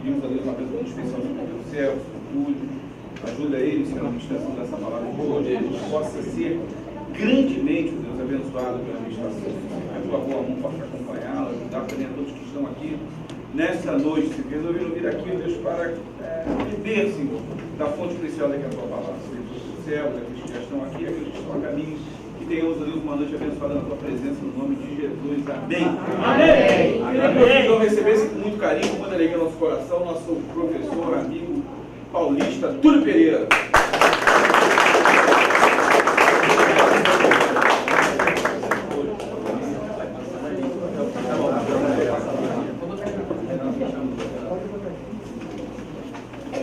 pedimos a Deus uma pessoa muito especial do céu, Túlio, ajuda ele, Senhor, na administração dessa palavra de hoje, a gente possa ser grandemente, Deus, abençoado pela administração. A tua boa mão possa acompanhá-la, ajudar também a todos que estão aqui nesta noite, se resolveram vir aqui, Deus, para beber, Senhor, da fonte especial da tua palavra. Senhor, do céu, daqueles que já estão aqui, aqueles que estão a caminho, que tenhamos, Deus, uma noite abençoada na tua presença, no nome de Jesus. Amém. Amém. Amém. Então, recebesse com muito carinho, com muita alegria no nosso coração, nosso professor, amigo paulista, Túlio Pereira.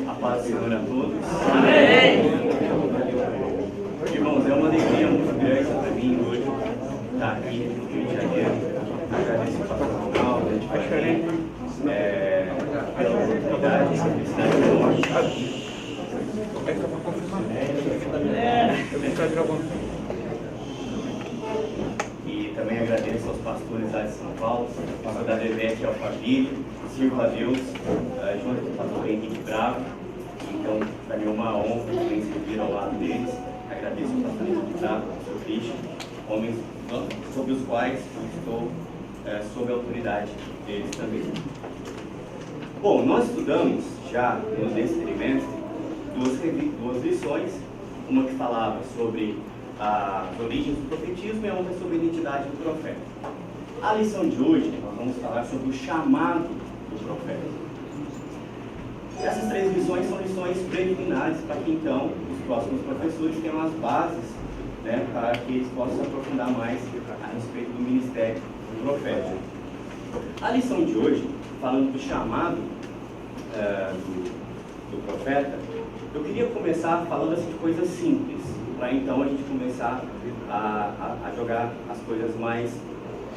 A paz do Senhor a todos. Amém. Irmãos, é uma alegria muito grande para mim hoje estar aqui no Rio de Janeiro. Agradeço o pastor Ronaldo, a gente vai pela oportunidade, essa felicidade e também agradeço aos pastores lá de São Paulo, ao pastor da Bebete e ao Fabílio, sirvo a Deus junto com o pastor Henrique Bravo. Então, para mim é uma honra também servir ao lado deles. Agradeço ao pastor Henrique Bravo, ao pastor Christian, homens sobre os quais eu estou sob a autoridade deles também. Bom, nós estudamos já nesse trimestre duas lições, uma que falava sobre as origens do profetismo e a outra sobre a identidade do profeta. A lição de hoje, nós vamos falar sobre o chamado do profeta. Essas três lições são lições preliminares para que então os próximos professores tenham as bases, né, para que eles possam se aprofundar mais a respeito do ministério do profeta. A lição de hoje, falando do chamado do profeta, eu queria começar falando assim, de coisas simples, para então a gente começar a jogar as coisas mais,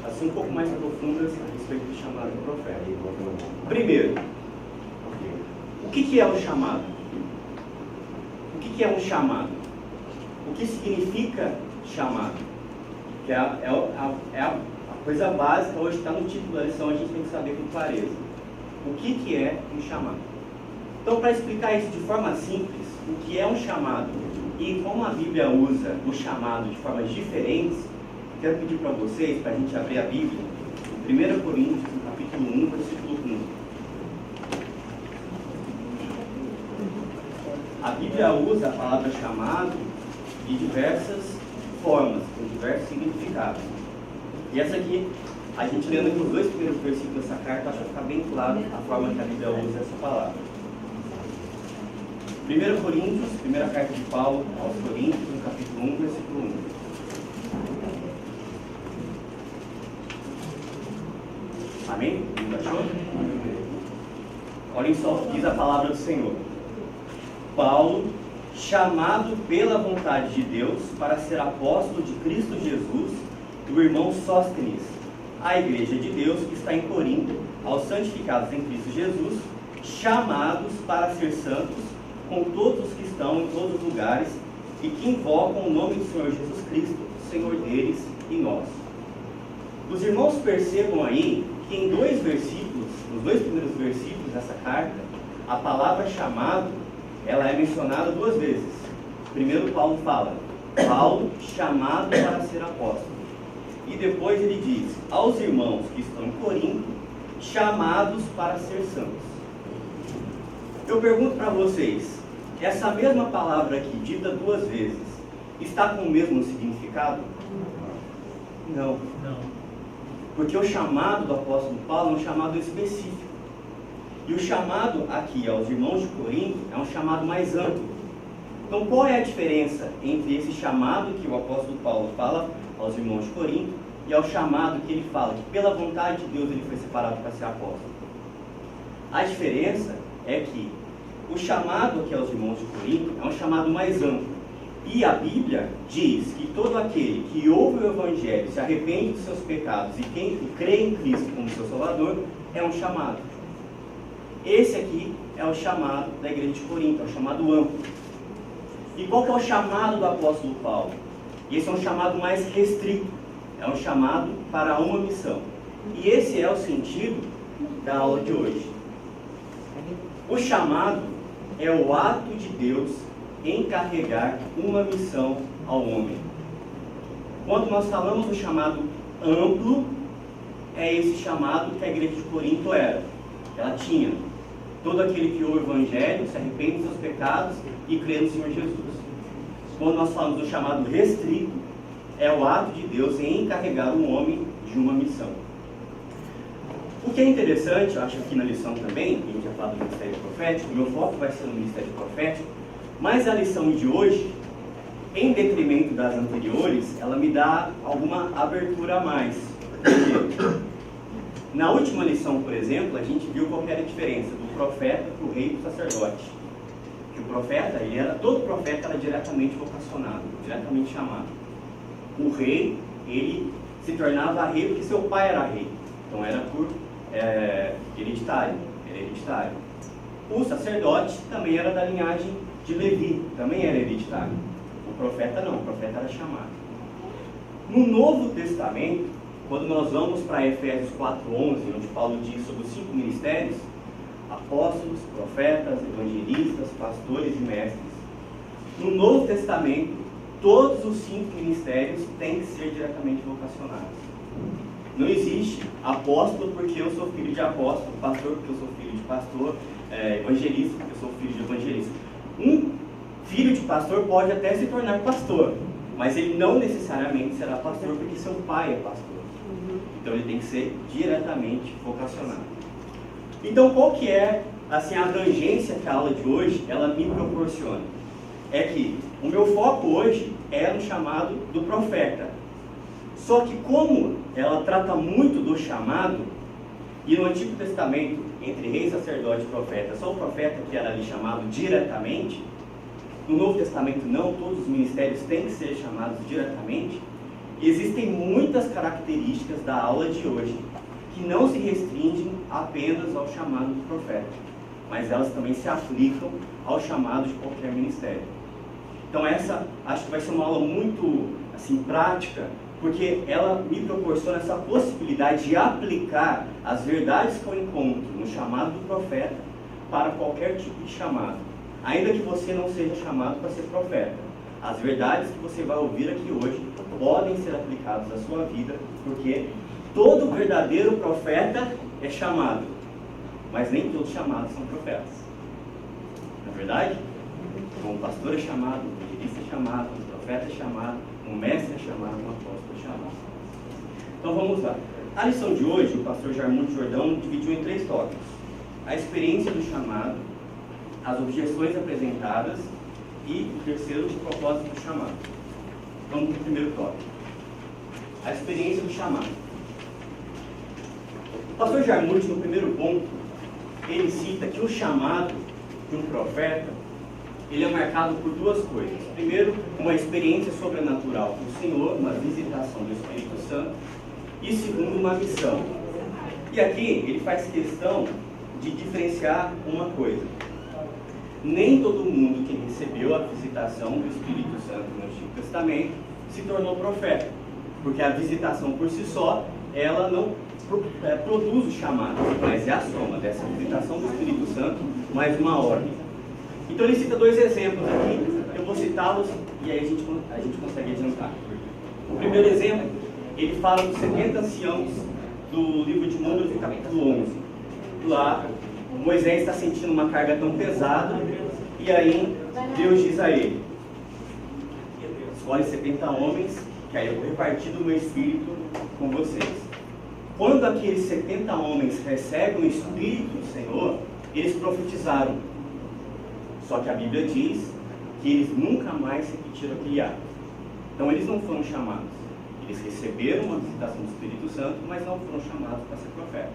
assim, um pouco mais profundas a respeito do chamado do profeta. Primeiro, o que é o chamado? O que é um chamado? O que significa chamado? Que é a coisa básica, hoje está no título da lição, a gente tem que saber com clareza. O que é um chamado? Então, para explicar isso de forma simples, o que é um chamado e como a Bíblia usa o chamado de formas diferentes, quero pedir para vocês, para a gente abrir a Bíblia, em 1 Coríntios, no capítulo 1, versículo 1. A Bíblia usa a palavra chamado de diversas formas, com diversos significados. E essa aqui, a gente lendo aqui os dois primeiros versículos dessa carta, acho que fica bem claro a forma que a Bíblia usa essa palavra. 1 Coríntios, primeira carta de Paulo aos Coríntios, no capítulo 1, versículo 1. Amém? Não achou? Olhem só o que diz a palavra do Senhor. Paulo, chamado pela vontade de Deus para ser apóstolo de Cristo Jesus, do irmão Sóstenes, à igreja de Deus que está em Corinto, aos santificados em Cristo Jesus, chamados para ser santos, com todos os que estão em todos os lugares e que invocam o nome do Senhor Jesus Cristo, Senhor deles e nós. Os irmãos percebam aí que em dois versículos, nos dois primeiros versículos dessa carta, a palavra chamado, ela é mencionada duas vezes. Primeiro Paulo fala, Paulo chamado para ser apóstolo. E depois ele diz, aos irmãos que estão em Corinto, chamados para ser santos. Eu pergunto para vocês, essa mesma palavra aqui, dita duas vezes, está com o mesmo significado? Não. Porque o chamado do apóstolo Paulo é um chamado específico. E o chamado aqui aos irmãos de Corinto é um chamado mais amplo. Então qual é a diferença entre esse chamado que o apóstolo Paulo fala aos irmãos de Corinto e ao chamado que ele fala que pela vontade de Deus ele foi separado para ser apóstolo? A diferença é que o chamado aqui aos irmãos de Corinto é um chamado mais amplo. E a Bíblia diz que todo aquele que ouve o Evangelho, se arrepende dos seus pecados e quem crê em Cristo como seu Salvador, é um chamado. Esse aqui é o chamado da igreja de Corinto, é o chamado amplo. E qual que é o chamado do apóstolo Paulo? Esse é um chamado mais restrito, é um chamado para uma missão. E esse é o sentido da aula de hoje. O chamado é o ato de Deus encarregar uma missão ao homem. Quando nós falamos do chamado amplo, é esse chamado que a igreja de Corinto era. Ela tinha todo aquele que ouve o Evangelho, se arrepende dos seus pecados e crê no Senhor Jesus. Quando nós falamos do chamado restrito, é o ato de Deus em encarregar um homem de uma missão. O que é interessante, eu acho aqui na lição também, a gente já fala do ministério profético, meu foco vai ser no ministério profético, mas a lição de hoje, em detrimento das anteriores, ela me dá alguma abertura a mais. Na última lição, por exemplo, a gente viu qual era a diferença do profeta para o rei e do sacerdote. Que o profeta, todo profeta era diretamente vocacionado, diretamente chamado. O rei, ele se tornava rei porque seu pai era rei. Então era por hereditário. O sacerdote também era da linhagem de Levi, também era hereditário. O profeta não, o profeta era chamado. No Novo Testamento, quando nós vamos para Efésios 4:11, onde Paulo diz sobre os 5 ministérios, apóstolos, profetas, evangelistas, pastores e mestres, no Novo Testamento, todos os 5 ministérios têm que ser diretamente vocacionados. Não existe apóstolo porque eu sou filho de apóstolo, pastor porque eu sou filho de pastor, evangelista porque eu sou filho de evangelista. Um filho de pastor pode até se tornar pastor, mas ele não necessariamente será pastor porque seu pai é pastor. Então ele tem que ser diretamente vocacionado. Então qual que é assim, a abrangência que a aula de hoje ela me proporciona? É que o meu foco hoje é no chamado do profeta. Só que como ela trata muito do chamado, e no Antigo Testamento, entre rei, sacerdote e profeta, só o profeta que era ali chamado diretamente, no Novo Testamento não, todos os ministérios têm que ser chamados diretamente, existem muitas características da aula de hoje que não se restringem apenas ao chamado do profeta, mas elas também se aplicam ao chamado de qualquer ministério. Então essa, acho que vai ser uma aula muito assim, prática, porque ela me proporciona essa possibilidade de aplicar as verdades que eu encontro no chamado do profeta para qualquer tipo de chamado. Ainda que você não seja chamado para ser profeta, as verdades que você vai ouvir aqui hoje podem ser aplicadas à sua vida, porque todo verdadeiro profeta é chamado, mas nem todos chamados são profetas. Não é verdade? Então, um pastor é chamado, um evangelista é chamado, um profeta é chamado, um mestre é chamado, um apóstolo é chamado. Então vamos lá. A lição de hoje, o pastor Jarmuth Jordão dividiu em 3 tópicos: a experiência do chamado, as objeções apresentadas e o terceiro, o propósito do chamado. Vamos para o primeiro tópico: a experiência do chamado. O pastor Jarmuth, no primeiro ponto, ele cita que o chamado de um profeta, ele é marcado por 2 coisas. Primeiro, uma experiência sobrenatural com o Senhor, uma visitação do Espírito Santo, e segundo, uma missão. E aqui ele faz questão de diferenciar uma coisa. Nem todo mundo que recebeu a visitação do Espírito Santo no Antigo Testamento se tornou profeta, porque a visitação por si só, ela não produz o chamado, mas é a soma dessa visitação do Espírito Santo mais uma ordem. Então ele cita 2 exemplos aqui, eu vou citá-los e aí a gente consegue adiantar. O primeiro exemplo, ele fala dos 70 anciãos do livro de Números, capítulo 11. Lá, Moisés está sentindo uma carga tão pesada, e aí Deus diz a ele: escolhe 70 homens, que aí eu vou repartir do meu espírito com vocês. Quando aqueles 70 homens recebem o Espírito do Senhor, eles profetizaram. Só que a Bíblia diz que eles nunca mais repetiram aquele ato. Então eles não foram chamados. Eles receberam uma visitação do Espírito Santo, mas não foram chamados para ser profeta.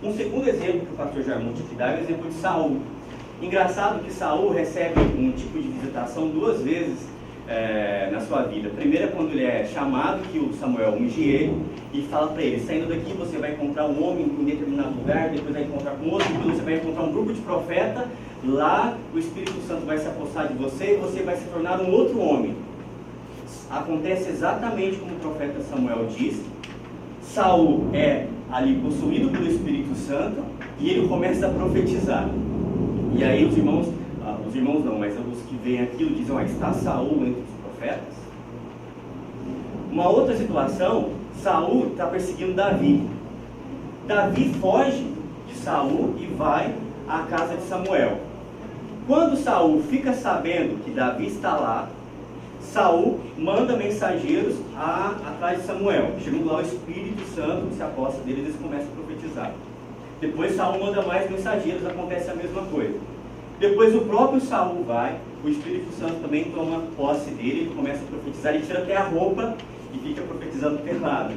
Um segundo exemplo que o pastor Jarmuth dá é o exemplo de Saul. Engraçado que Saul recebe um tipo de visitação 2 vezes na sua vida. Primeiro é quando ele é chamado, que o Samuel unge ele e fala para ele: saindo daqui você vai encontrar um homem em determinado lugar, depois vai encontrar com outro, depois você vai encontrar um grupo de profeta, lá o Espírito Santo vai se apossar de você e você vai se tornar um outro homem. Acontece exatamente como o profeta Samuel diz. Saul é ali possuído pelo Espírito Santo e ele começa a profetizar. E aí os irmãos não, mas os que veem aquilo dizem, está Saul entre os profetas? Uma outra situação, Saul está perseguindo Davi. Davi foge de Saul e vai à casa de Samuel. Quando Saul fica sabendo que Davi está lá, Saul manda mensageiros atrás de Samuel. Chegando lá, o Espírito Santo se aposta deles e eles começam a profetizar. Depois Saul manda mais mensageiros, acontece a mesma coisa. Depois o próprio Saul vai, o Espírito Santo também toma posse dele, ele começa a profetizar, ele tira até a roupa e fica profetizando pelado.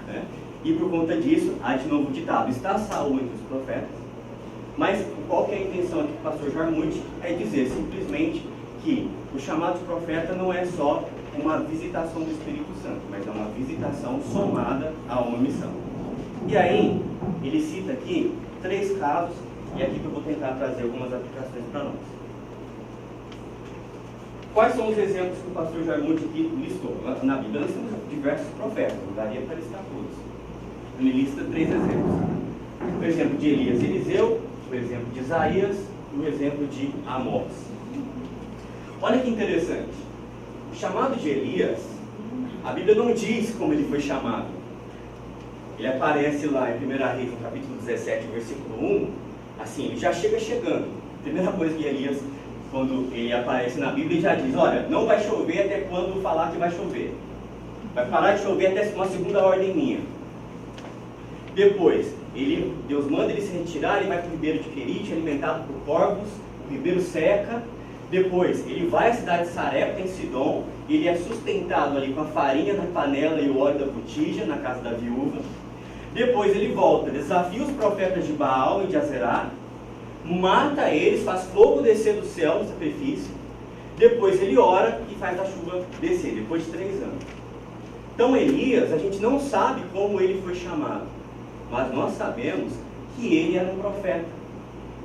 Né? E por conta disso, há de novo ditado, está Saul entre os profetas. Mas qual que é a intenção aqui do pastor Jarmuth? É dizer simplesmente que o chamado de profeta não é só uma visitação do Espírito Santo, mas é uma visitação somada a uma missão. E aí, ele cita aqui 3 casos, e aqui que eu vou tentar trazer algumas aplicações para nós. Quais são os exemplos que o pastor Jarmuth aqui listou? Na Bíblia nós temos diversos profetas, não daria para listar todos. Ele lista 3 exemplos. O exemplo de Elias e Eliseu, o exemplo de Isaías e o exemplo de Amós. Olha que interessante. O chamado de Elias, a Bíblia não diz como ele foi chamado. Ele aparece lá em 1 Reis, no capítulo 17, versículo 1, assim, ele já chega chegando. Primeira coisa que Elias, quando ele aparece na Bíblia, ele já diz, olha, não vai chover até quando falar que vai chover. Vai parar de chover até uma segunda ordem minha. Depois, Deus manda ele se retirar, ele vai para o ribeiro de Querite, alimentado por corvos, o ribeiro seca. Depois, ele vai à cidade de Sarepta, em Sidom, ele é sustentado ali com a farinha na panela e o óleo da botija, na casa da viúva. Depois ele volta, desafia os profetas de Baal e de Azerá, mata eles, faz fogo descer do céu no sacrifício. Depois ele ora e faz a chuva descer, depois de 3 anos. Então Elias, a gente não sabe como ele foi chamado, mas nós sabemos que ele era um profeta.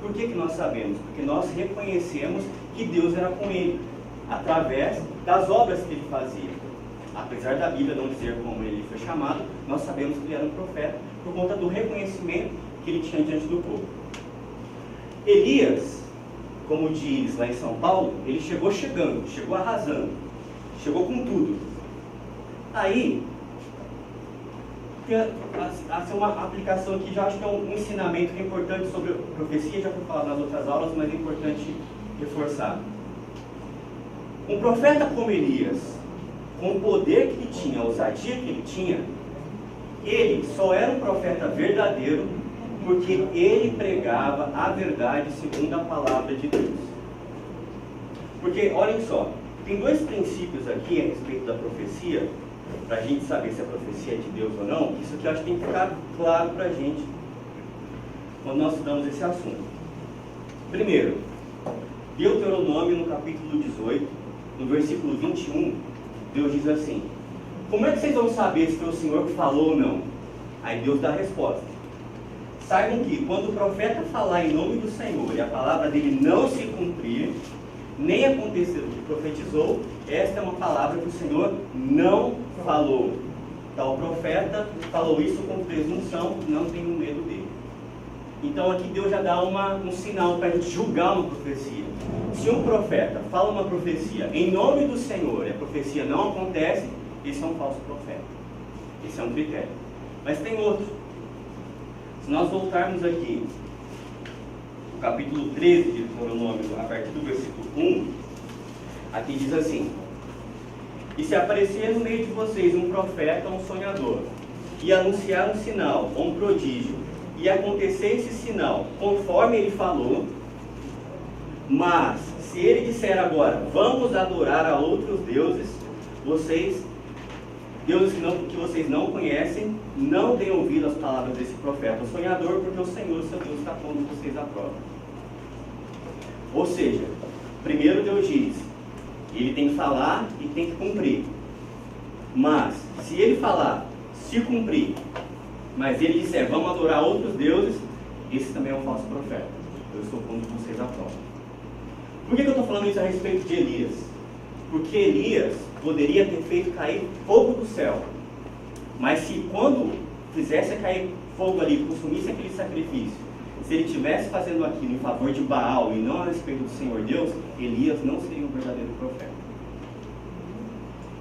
Por que nós sabemos? Porque nós reconhecemos que Deus era com ele, através das obras que ele fazia. Apesar da Bíblia não dizer como ele foi chamado, nós sabemos que ele era um profeta, por conta do reconhecimento que ele tinha diante do povo. Elias, como diz lá em São Paulo, ele chegou chegando, chegou arrasando, chegou com tudo. Aí, tem uma aplicação aqui, já acho que é um ensinamento que é importante sobre profecia, já foi falado nas outras aulas, mas é importante reforçar. Um profeta como Elias, com o poder que ele tinha, a ousadia que ele tinha, ele só era um profeta verdadeiro porque ele pregava a verdade segundo a palavra de Deus. Porque, olhem só, tem 2 princípios aqui a respeito da profecia, para a gente saber se a profecia é de Deus ou não. Isso aqui eu acho que tem que ficar claro para a gente quando nós estudamos esse assunto. Primeiro, Deuteronômio no capítulo 18, no versículo 21, Deus diz assim: como é que vocês vão saber se foi o Senhor que falou ou não? Aí Deus dá a resposta: saibam que quando o profeta falar em nome do Senhor e a palavra dele não se cumprir, nem acontecer o que profetizou, esta é uma palavra que o Senhor não falou. Tal profeta falou isso com presunção, não tenho medo dele. Então aqui Deus já dá um sinal para a gente julgar uma profecia. Se um profeta fala uma profecia em nome do Senhor e a profecia não acontece, esse é um falso profeta. Esse é um critério. Mas tem outro. Se nós voltarmos aqui, no capítulo 13 de Deuteronômio, a partir do versículo 1, aqui diz assim: e se aparecer no meio de vocês um profeta ou um sonhador, e anunciar um sinal ou um prodígio, e acontecer esse sinal conforme ele falou, mas se ele disser agora, vamos adorar a outros deuses, deuses que vocês não conhecem, não deem ouvido às palavras desse profeta, o sonhador, porque o Senhor, seu Deus, está pondo vocês à prova. Ou seja, primeiro Deus diz, ele tem que falar e tem que cumprir. Mas, se ele falar, se cumprir, mas ele disser, vamos adorar outros deuses, esse também é um falso profeta. Eu estou pondo vocês à prova. Por que eu estou falando isso a respeito de Elias? Porque Elias poderia ter feito cair fogo do céu. Mas se quando fizesse cair fogo ali, consumisse aquele sacrifício, se ele estivesse fazendo aquilo em favor de Baal e não a respeito do Senhor Deus, Elias não seria um verdadeiro profeta.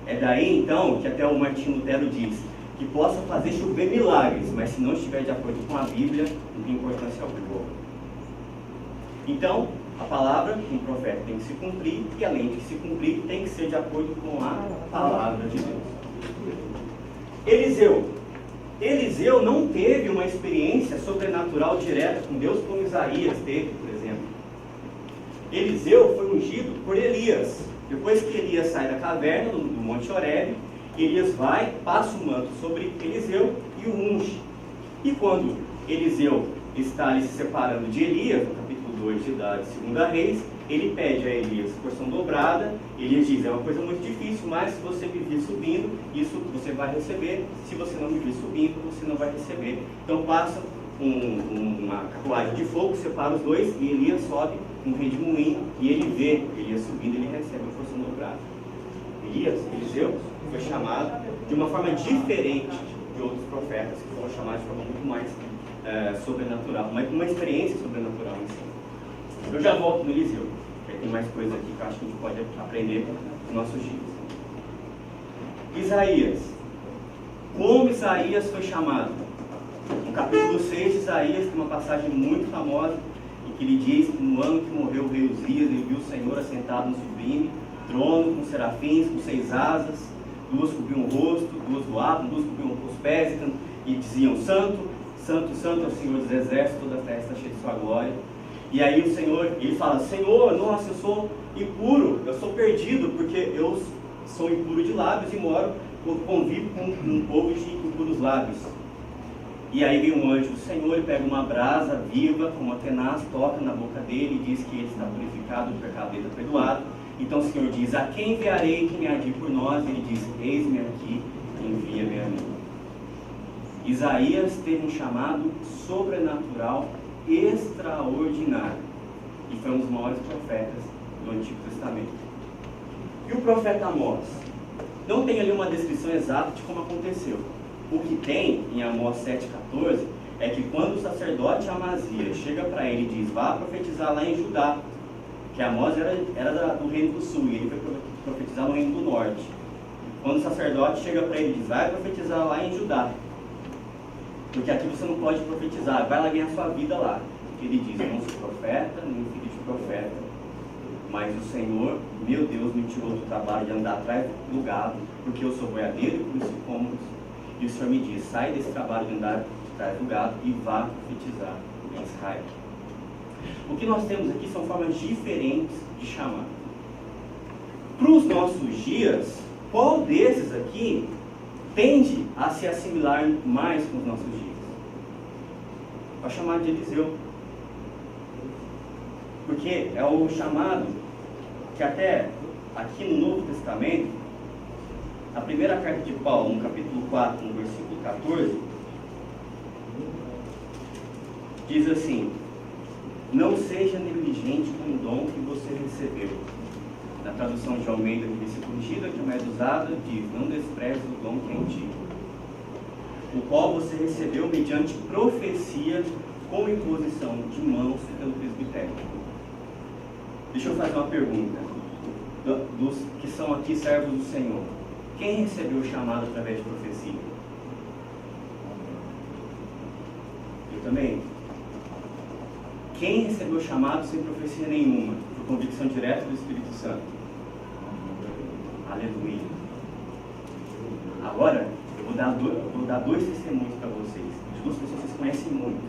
É daí então que até o Martinho Lutero diz que possa fazer chover milagres, mas se não estiver de acordo com a Bíblia, não tem importância alguma. Então, a palavra de um profeta tem que se cumprir, e além de se cumprir, tem que ser de acordo com a palavra de Deus. Eliseu não teve uma experiência sobrenatural direta com Deus como Isaías teve, por exemplo. Eliseu foi ungido por Elias. Depois que Elias sai da caverna, do Monte Horebe, Elias vai, passa o manto sobre Eliseu e o unge. E quando Eliseu está ali se separando de Elias, no capítulo 2 de 2 Reis, ele pede a Elias porção dobrada. Elias diz, é uma coisa muito difícil, mas se você me vir subindo, isso você vai receber. Se você não me vir subindo, você não vai receber. Então passa uma carruagem de fogo, separa os dois, e Elias sobe um redemoinho, e ele vê Elias subindo, ele recebe a porção dobrada. Eliseu foi chamado de uma forma diferente de outros profetas, que foram chamados de forma muito mais sobrenatural, uma experiência sobrenatural em si. Eu já volto no Eliseu, porque tem mais coisa aqui que eu acho que a gente pode aprender nos nossos dias. Isaías. Como Isaías foi chamado? No capítulo 6 de Isaías tem uma passagem muito famosa, em que ele diz que no ano que morreu o rei Uzias, ele viu o Senhor assentado no sublime trono, com serafins, com 6 asas, 2 cobriam o rosto, 2 voavam, 2 cobriam os pés, e diziam, Santo, Santo, Santo é o Senhor dos exércitos, toda a terra está cheia de sua glória. E aí o Senhor, ele fala, Senhor, nossa, eu sou impuro, eu sou perdido, porque eu sou impuro de lábios e convivo com um povo de impuros lábios. E aí vem um anjo do Senhor, ele pega uma brasa viva, como a tenaz, toca na boca dele e diz que ele está purificado, o pecado dele está perdoado. Então o Senhor diz, a quem enviarei que me adie por nós? Ele diz, eis-me aqui, envia-me a mim. Isaías teve um chamado sobrenatural extraordinário e foi um dos maiores profetas do Antigo Testamento. E o profeta Amós? Não tem ali uma descrição exata de como aconteceu. O que tem em Amós 7,14 é que quando o sacerdote Amazias chega para ele e diz, vá profetizar lá em Judá, que Amós era do reino do sul e ele foi profetizar no reino do norte. Quando o sacerdote chega para ele e diz, vai profetizar lá em Judá, porque aqui você não pode profetizar, vai lá ganhar sua vida lá. Ele diz, eu não sou profeta, nem filho de profeta, mas o Senhor, meu Deus, me tirou do trabalho de andar atrás do gado, porque eu sou boiadeiro e por isso cômodos. E o Senhor me diz, sai desse trabalho de andar atrás do gado e vá profetizar em Israel. O que nós temos aqui são formas diferentes de chamar. Para os nossos dias, qual desses aqui tende a se assimilar mais com os nossos dias? É o chamado de Eliseu. Porque é o chamado que até aqui no Novo Testamento, a primeira carta de Paulo, no capítulo 4, no versículo 14, diz assim, não seja negligente com o dom que você recebeu. Na tradução de Almeida, que disse corrigida, que é mais usada, diz, não despreze o dom que é em ti, o qual você recebeu mediante profecia com imposição de mãos pelo presbitério. Deixa eu fazer uma pergunta. Dos que são aqui servos do Senhor, quem recebeu o chamado através de profecia? Eu também. Quem recebeu o chamado sem profecia nenhuma, por convicção direta do Espírito Santo? Aleluia. Agora, eu vou dar 2 testemunhos para vocês. De 2 pessoas que vocês conhecem muito.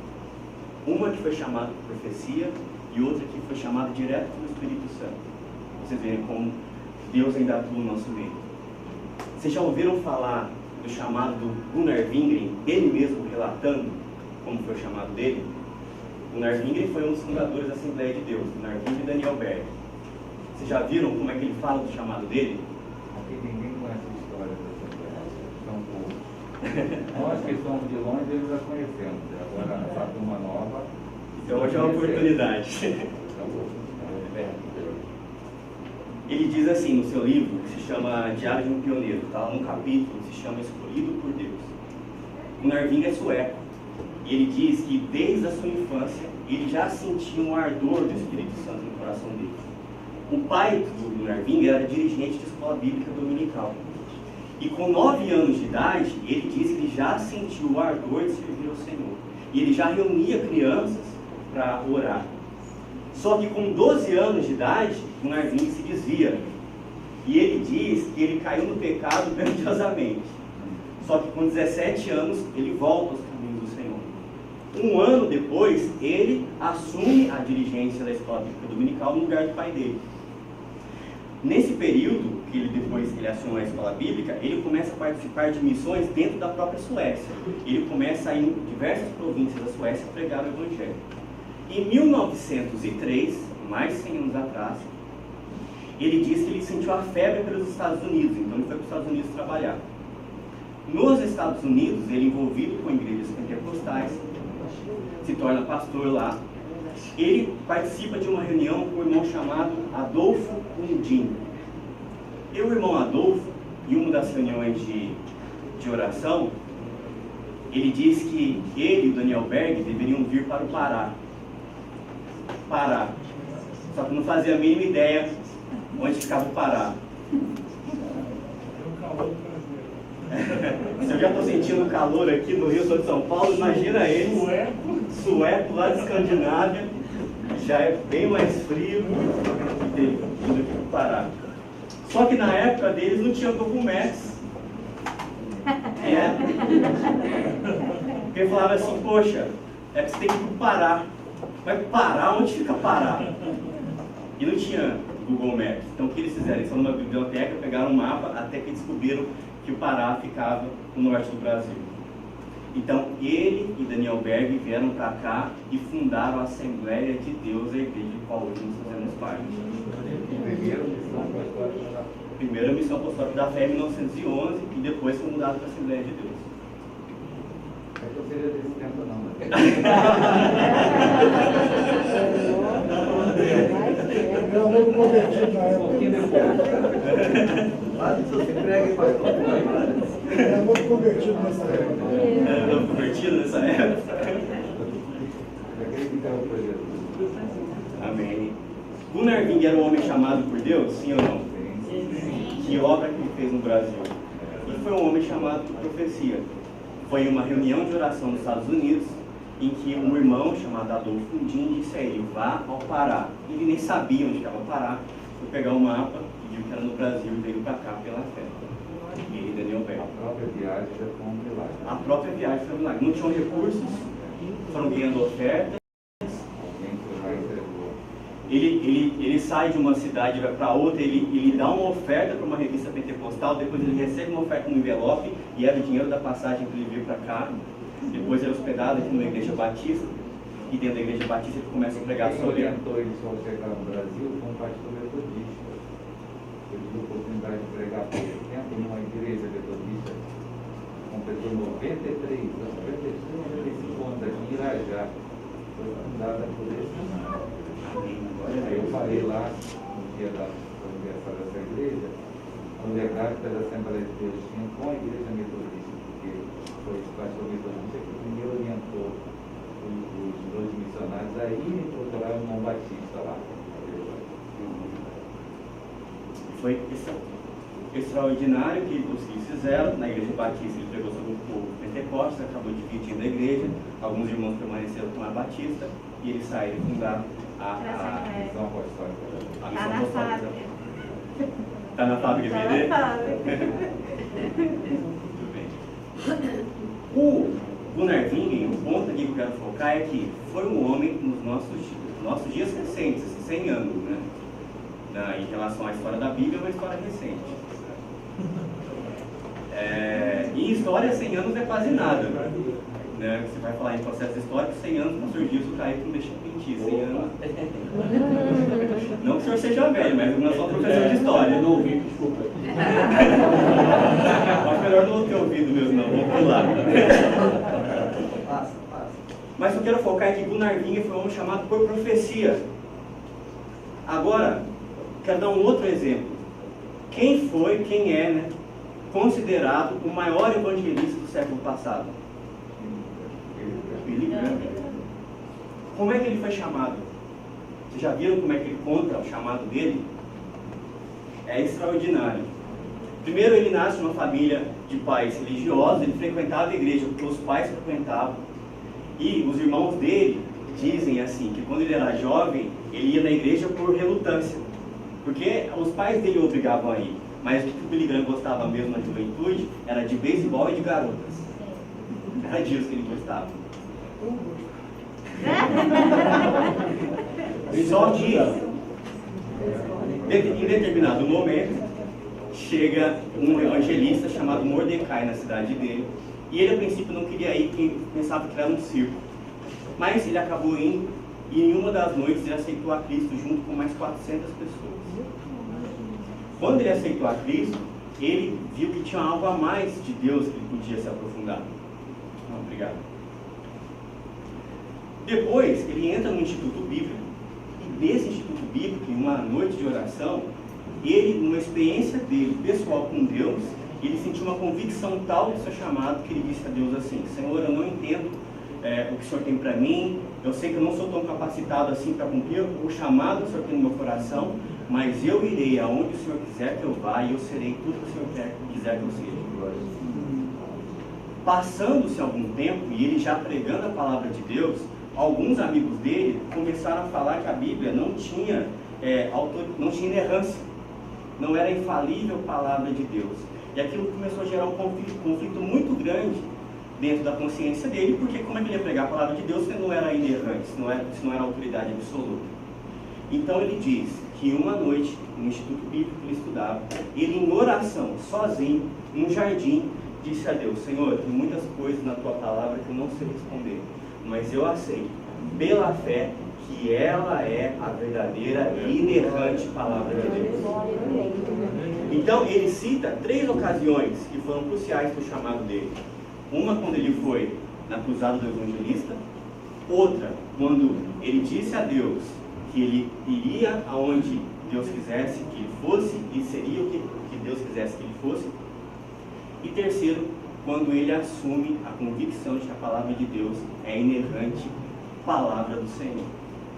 Uma que foi chamada por profecia e outra que foi chamada direto pelo Espírito Santo. Vocês verem como Deus ainda atua no nosso meio. Vocês já ouviram falar do chamado do Gunnar Wingren, ele mesmo relatando como foi o chamado dele? Gunnar Wingren foi um dos fundadores da Assembleia de Deus, Gunnar Wingren e Daniel Berg. Vocês já viram como é que ele fala do chamado dele? Aqui ninguém conhece a história dessa Assembleia, são poucos. Nós que somos de longe, eles já conhecemos. Agora, essa turma nova... Então hoje é uma oportunidade. Ele diz assim no seu livro, que se chama Diário de um Pioneiro, está lá no capítulo que se chama Escolhido por Deus. Gunnar Wing é sueco. E ele diz que desde a sua infância ele já sentia um ardor do Espírito Santo no coração dele. O pai do Gunnar Wing era dirigente de escola bíblica dominical. E com 9 anos de idade, ele diz que ele já sentiu o ardor de servir ao Senhor. E ele já reunia crianças para orar. Só que com 12 anos de idade, Gunnar Wing se desvia. E ele diz que ele caiu no pecado grandiosamente. Só que com 17 anos, ele volta aos caminhos do Senhor. Um ano depois, ele assume a dirigência da escola bíblica dominical no lugar do pai dele. Nesse período, depois que ele assume a escola bíblica, ele começa a participar de missões dentro da própria Suécia. Ele começa a ir em diversas províncias da Suécia pregar o Evangelho. Em 1903, mais de 100 anos atrás, ele diz que ele sentiu a febre pelos Estados Unidos, então ele foi para os Estados Unidos trabalhar. Nos Estados Unidos, ele é envolvido com igrejas pentecostais, se torna pastor lá. Ele participa de uma reunião com um irmão chamado Adolfo Undin. E o irmão Adolfo, em uma das reuniões de oração, ele diz que ele e o Daniel Berg deveriam vir para o Pará. Só que não fazia a mínima ideia onde ficava o Pará. Se eu já estou sentindo calor aqui no Rio, sou de São Paulo, imagina ele, sueco lá de Escandinávia, já é bem mais frio do que o Pará. Só que na época deles não tinha documentos. Porque falava assim, poxa, é que você tem que ir para o Pará. Mas Pará, onde fica Pará? E não tinha Google Maps. Então o que eles fizeram? Eles foram numa biblioteca, pegaram um mapa, até que descobriram que o Pará ficava no norte do Brasil. Então ele e Daniel Berg vieram para cá e fundaram a Assembleia de Deus, a igreja de qual hoje nós fazemos parte. Primeira missão apostólica da fé em 1911 e depois foi mudado para a Assembleia de Deus. Eu seria desse tempo não, né? Eu não convertido na Um pouquinho depois. Você prega e pastor. Eu não convertido nessa época. Não convertido nessa época. Daquele que estava por Jesus. Amém. Gunnar Wing era um homem chamado por Deus, sim ou não? Que obra que ele fez no Brasil? E foi um homem chamado por profecia. Foi uma reunião de oração nos Estados Unidos, em que um irmão chamado Adolfo Undin disse a ele, vá ao Pará. Ele nem sabia onde estava o Pará. Foi pegar o mapa, pediu que era no Brasil e veio para cá pela fé. Ele e Daniel Berg. A própria viagem já foi um milagre. A própria viagem foi um milagre. Não tinham recursos, foram ganhando ofertas. Alguém foi lá e entregou. Ele sai de uma cidade e vai para outra, ele dá uma oferta para uma revista pentecostal, depois ele recebe uma oferta no envelope e era o dinheiro da passagem para ele vir para cá. Depois ele é hospedado aqui numa igreja batista, e dentro da igreja batista ele começa a pregar Quem sobre... orientou ele só chegar no Brasil foi um pastor metodista. Eu tive a oportunidade de pregar por esse tempo numa igreja metodista, completou 93 anos, 95 anos aqui em Irajá. Foi fundada por esse irmão. Aí eu falei lá, no dia do aniversário dessa igreja, o legado que as Assembleias de Deus tinham com a igreja metodista, porque foi o pastor metodista que primeiro orientou os dois missionários a irem procurar o irmão Batista lá. Foi extraordinário que os que fizeram. Na igreja batista ele pregou sobre o povo Pentecostes, acabou dividindo a igreja, alguns irmãos permaneceram com a Batista, e ele saiu e fundaram a Missão apostólica. missão apostólica. Está na fábrica dele? Muito bem. O Gunnar Wing, o ponto aqui que eu quero focar é que foi um homem nos nossos dias recentes, 100 anos, né? Em relação à história da Bíblia, é uma história recente. E história, 100 anos é quase nada. Né? Você vai falar em processo histórico, 100 anos, para surgir isso cair que não deixa de mentir. 100 anos. Não que o senhor seja velho, mas não sou professor de história. Não ouvi, desculpa. Mas melhor não ter ouvido mesmo, não. Vou pular. Passa. Mas eu quero focar é que Gunnar Wing foi um homem chamado por profecia. Agora, quero dar um outro exemplo. Quem é, né, considerado o maior evangelista do século passado? Como é que ele foi chamado? Vocês já viram como é que ele conta o chamado dele? É extraordinário. Primeiro, ele nasce numa família de pais religiosos, ele frequentava a igreja porque os pais frequentavam. E os irmãos dele dizem assim, que quando ele era jovem, ele ia na igreja por relutância. Porque os pais dele o obrigavam a ir. Mas o que o Billy Graham gostava mesmo na juventude era de beisebol e de garotas. Era disso que ele gostava. Só que, em determinado momento, chega um evangelista chamado Mordecai na cidade dele. E ele, a princípio, não queria ir, porque pensava que era um circo. Mas ele acabou indo, e em uma das noites ele aceitou a Cristo junto com mais 400 pessoas. Quando ele aceitou a Cristo, ele viu que tinha algo a mais de Deus que ele podia se aprofundar. Obrigado. Depois, ele entra no Instituto Bíblico, e desse Instituto Bíblico, em uma noite de oração, ele, numa experiência dele, pessoal com Deus, ele sentiu uma convicção tal do seu chamado, que ele disse a Deus assim: Senhor, eu não entendo o que o Senhor tem para mim, eu sei que eu não sou tão capacitado assim para cumprir o chamado que o Senhor tem no meu coração, mas eu irei aonde o Senhor quiser que eu vá, e eu serei tudo que o Senhor quiser que eu seja. Passando-se algum tempo, e ele já pregando a palavra de Deus, alguns amigos dele começaram a falar que a Bíblia não tinha inerrância, não era infalível palavra de Deus. E aquilo começou a gerar um conflito muito grande dentro da consciência dele, porque como é que ele ia pregar a palavra de Deus se não era inerrante, se não era autoridade absoluta? Então ele diz que uma noite, no Instituto Bíblico que ele estudava, ele em oração, sozinho, num jardim, disse a Deus: Senhor, tem muitas coisas na tua palavra que eu não sei responder, mas eu aceito, pela fé, que ela é a verdadeira e inerrante palavra de Deus. Então ele cita 3 ocasiões que foram cruciais para o chamado dele. Uma quando ele foi na cruzada do evangelista, outra quando ele disse a Deus que ele iria aonde Deus quisesse que ele fosse e seria o que Deus quisesse que ele fosse, e terceiro, quando ele assume a convicção de que a palavra de Deus é inerrante palavra do Senhor.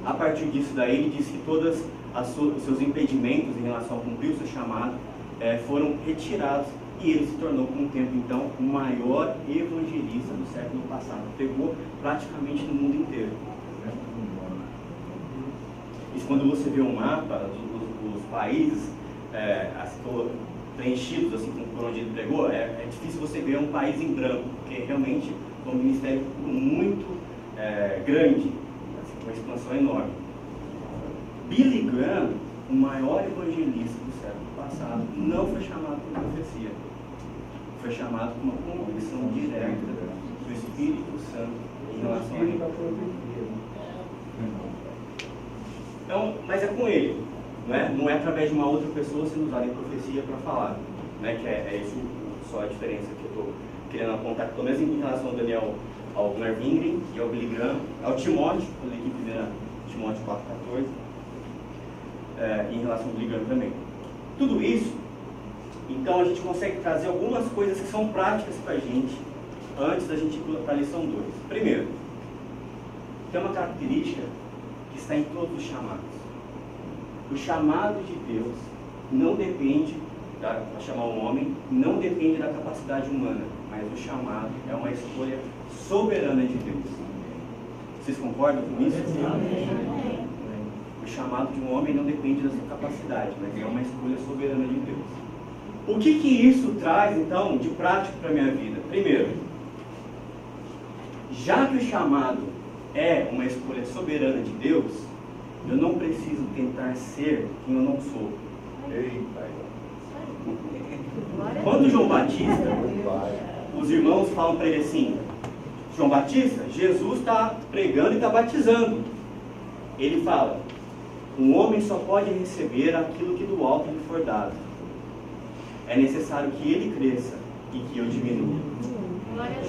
A partir disso daí, ele diz que todos os seus impedimentos em relação a cumprir o seu chamado foram retirados, e ele se tornou, com o tempo, então, o maior evangelista do século passado. Pegou praticamente no mundo inteiro. E quando você vê um mapa dos países preenchidos assim, por onde ele pregou, é difícil você ver um país em branco, porque realmente é um ministério muito grande, assim, uma expansão enorme. Billy Graham, o maior evangelista do século passado, não foi chamado por profecia, foi chamado por uma convicção direta do Espírito Santo em relação a ele. Então, mas é com ele, não é através de uma outra pessoa sendo usada em profecia para falar, né? Que é isso só a diferença que eu estou querendo apontar, pelo menos em relação ao Daniel, ao Gunnar Wingren e ao Billy Graham, ao Timóteo, quando eu li em 1 Timóteo 4,14, em relação ao Billy Graham também. Tudo isso, então a gente consegue trazer algumas coisas que são práticas para a gente, antes da gente ir para a lição 2. Primeiro, tem uma característica que está em todos os chamados. O chamado de Deus não depende, para chamar um homem, não depende da capacidade humana, mas o chamado é uma escolha soberana de Deus. Vocês concordam com isso? Amém. O chamado de um homem não depende da sua capacidade, mas é uma escolha soberana de Deus. O que isso traz, então, de prático para a minha vida? Primeiro, já que o chamado é uma escolha soberana de Deus, eu não preciso tentar ser quem eu não sou. Quando João Batista, os irmãos falam para ele assim: João Batista, Jesus está pregando e está batizando. Ele fala: um homem só pode receber aquilo que do alto lhe for dado. É necessário que ele cresça e que eu diminua.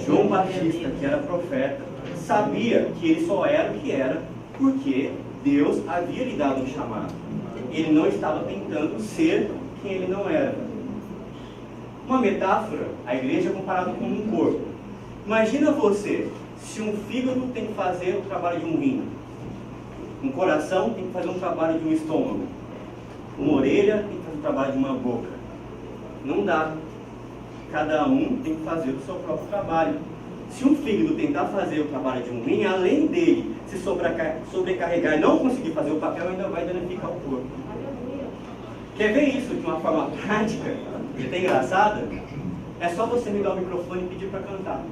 João Batista, que era profeta, sabia que ele só era o que era porque Deus havia lhe dado um chamado. Ele não estava tentando ser quem ele não era. Uma metáfora, a igreja é comparada com um corpo. Imagina você se um fígado tem que fazer o trabalho de um rim, um coração tem que fazer um trabalho de um estômago, uma orelha tem que fazer o trabalho de uma boca. Não dá. Cada um tem que fazer o seu próprio trabalho. Se um fígado tentar fazer o trabalho de um rim, além dele se sobrecarregar e não conseguir fazer o papel, ainda vai danificar o corpo. Quer ver isso de uma forma prática, que até engraçada? É só você me dar o microfone e pedir para cantar.